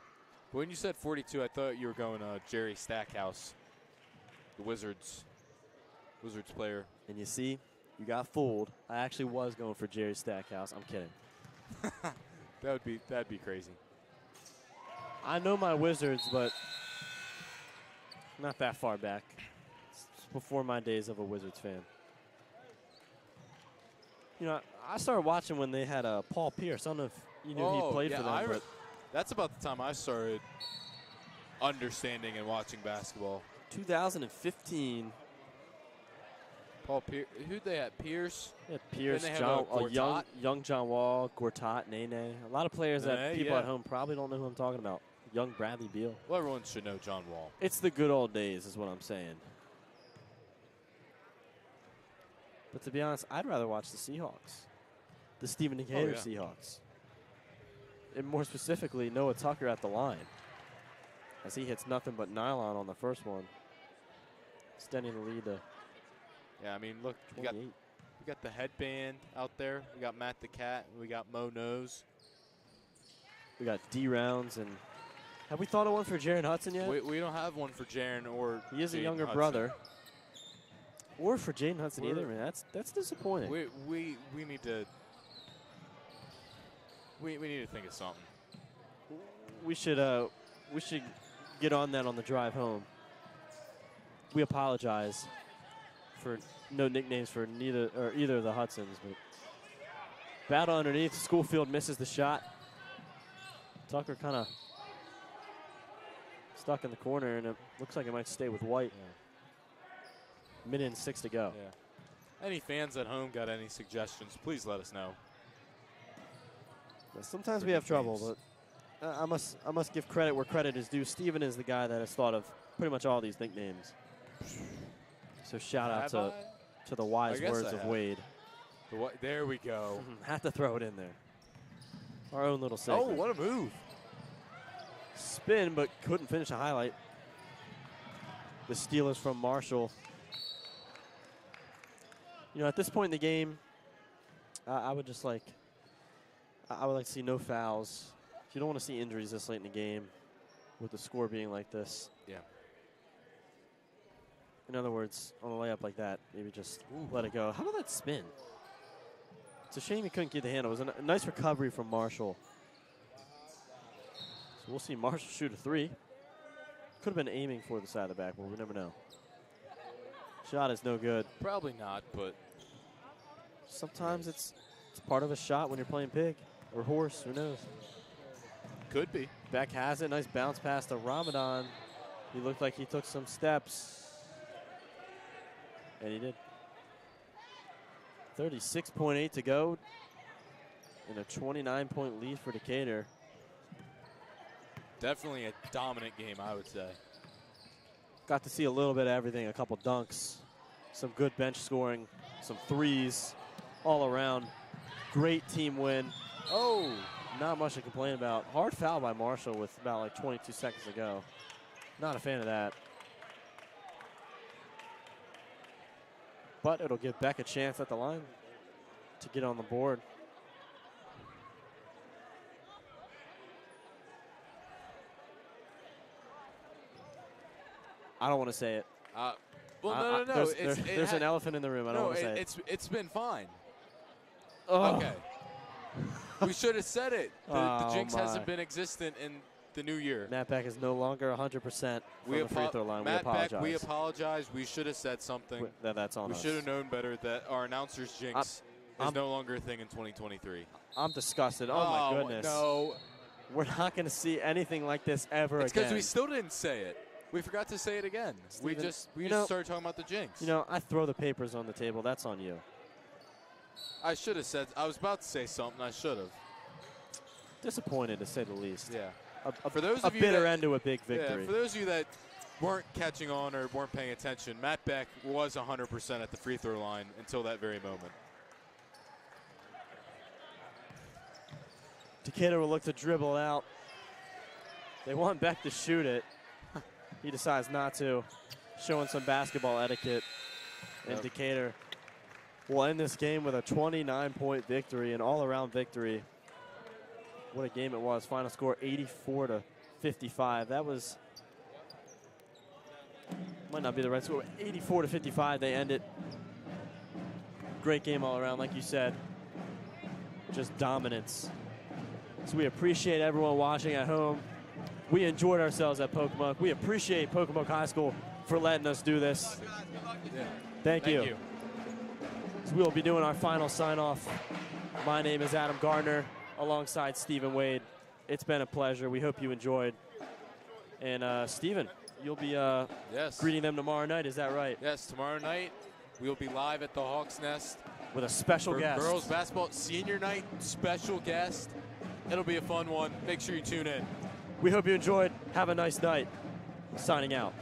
Speaker 7: But when you said 42, I thought you were going Jerry Stackhouse, the Wizards player.
Speaker 6: And you see, you got fooled. I actually was going for Jerry Stackhouse. I'm kidding.
Speaker 7: That'd be crazy.
Speaker 6: I know my Wizards, but not that far back. It's before my days of a Wizards fan. You know, I started watching when they had Paul Pierce. I don't know if you knew he played for them. But
Speaker 7: that's about the time I started understanding and watching basketball.
Speaker 6: 2015.
Speaker 7: Paul Pierce. Who'd they have? Pierce?
Speaker 6: Yeah, Pierce,
Speaker 7: Then they have,
Speaker 6: young John Wall, Gortat, Nene. A lot of players that people at home probably don't know who I'm talking about. Young Bradley Beal.
Speaker 7: Well, everyone should know John Wall.
Speaker 6: It's the good old days is what I'm saying. But to be honest, I'd rather watch the Seahawks. The Stephen Decatur Seahawks. And more specifically, Noah Tucker at the line. As he hits nothing but nylon on the first one. Extending the lead to
Speaker 7: Yeah, I mean, look, we
Speaker 6: 28.
Speaker 7: got the headband out there. We got Matt the Cat. We got Mo Nose.
Speaker 6: We got D rounds. And have we thought of one for Jaren Hudson yet?
Speaker 7: We don't have one for Jaren or
Speaker 6: he is a
Speaker 7: Jaden
Speaker 6: younger
Speaker 7: Hudson.
Speaker 6: brother. Or for Jaden Hudson either, man. That's disappointing.
Speaker 7: We need to we need to think of something.
Speaker 6: We should get on that on the drive home. We apologize for no nicknames for either of the Hudsons, but battle underneath. Schoolfield misses the shot. Tucker kind of stuck in the corner, and it looks like it might stay with White.
Speaker 7: Yeah.
Speaker 6: Minute and 6 to go.
Speaker 7: Yeah. Any fans at home got any suggestions? Please let us know.
Speaker 6: Yeah, sometimes we have trouble, but I must give credit where credit is due. Steven is the guy that has thought of pretty much all these nicknames. So shout out to the wise words of Wade.
Speaker 7: There we go.
Speaker 6: Had to throw it in there. Our own little segment.
Speaker 7: Oh, what a move.
Speaker 6: Spin, but couldn't finish a highlight. The steal is from Marshall. You know, at this point in the game, I would like to see no fouls. You don't want to see injuries this late in the game with the score being like this.
Speaker 7: Yeah.
Speaker 6: In other words, on a layup like that, maybe just let it go. How about that spin? It's a shame he couldn't get the handle. It was a nice recovery from Marshall. So we'll see Marshall shoot a three. Could have been aiming for the side of the backboard. We never know. Shot is no good.
Speaker 7: Probably not, but
Speaker 6: sometimes it's part of a shot when you're playing pig or horse. Who knows?
Speaker 7: Could be.
Speaker 6: Beck has it. Nice bounce pass to Ramadan. He looked like he took some steps. And he did. 36.8 to go. And a 29-point lead for Decatur.
Speaker 7: Definitely a dominant game, I would say.
Speaker 6: Got to see a little bit of everything. A couple dunks. Some good bench scoring. Some threes. All around. Great team win. Oh, not much to complain about. Hard foul by Marshall with about like 22 seconds to go. Not a fan of that. But it'll give Beck a chance at the line to get on the board. I don't want to say it.
Speaker 7: Well, no.
Speaker 6: There's an elephant in the room. I don't want to say it.
Speaker 7: It's been fine.
Speaker 6: Oh.
Speaker 7: Okay. We should have said it. The jinx hasn't been existent in the new year.
Speaker 6: Matt Beck is no longer 100% from the free throw line.
Speaker 7: Matt
Speaker 6: we apologize.
Speaker 7: Beck, we apologize. We should have said something.
Speaker 6: That's on us.
Speaker 7: We should have known better that our announcer's jinx is no longer a thing in 2023.
Speaker 6: I'm disgusted. Oh, my goodness.
Speaker 7: No.
Speaker 6: We're not going to see anything like this ever
Speaker 7: It's
Speaker 6: again.
Speaker 7: because we still didn't say it. We forgot to say it again.
Speaker 6: Steven,
Speaker 7: we just started talking about the jinx.
Speaker 6: You know, I throw the papers on the table. That's on you.
Speaker 7: I should have said. I was about to say something. I should have.
Speaker 6: Disappointed, to say the least.
Speaker 7: Yeah.
Speaker 6: For those of you bitter end to a big victory.
Speaker 7: Yeah, for those of you that weren't catching on or weren't paying attention, Matt Beck was 100% at the free throw line until that very moment.
Speaker 6: Decatur will look to dribble it out. They want Beck to shoot it. He decides not to, showing some basketball etiquette. And Decatur will end this game with a 29-point victory, an all-around victory. What a game it was. Final score 84-55. That was, might not be the right score. 84-55, they end it. Great game all around, like you said. Just dominance. So we appreciate everyone watching at home. We enjoyed ourselves at Pocomoke. We appreciate Pocomoke High School for letting us do this.
Speaker 7: Yeah.
Speaker 6: Thank you. So we will be doing our final sign-off. My name is Adam Gardner, alongside Stephen Wade. It's been a pleasure. We hope you enjoyed. And Stephen, you'll be greeting them tomorrow night. Is that right?
Speaker 7: Yes, tomorrow night we'll be live at the Hawks Nest
Speaker 6: with a special guest.
Speaker 7: Girls basketball senior night special guest. It'll be a fun one. Make sure you tune in.
Speaker 6: We hope you enjoyed. Have a nice night. Signing out.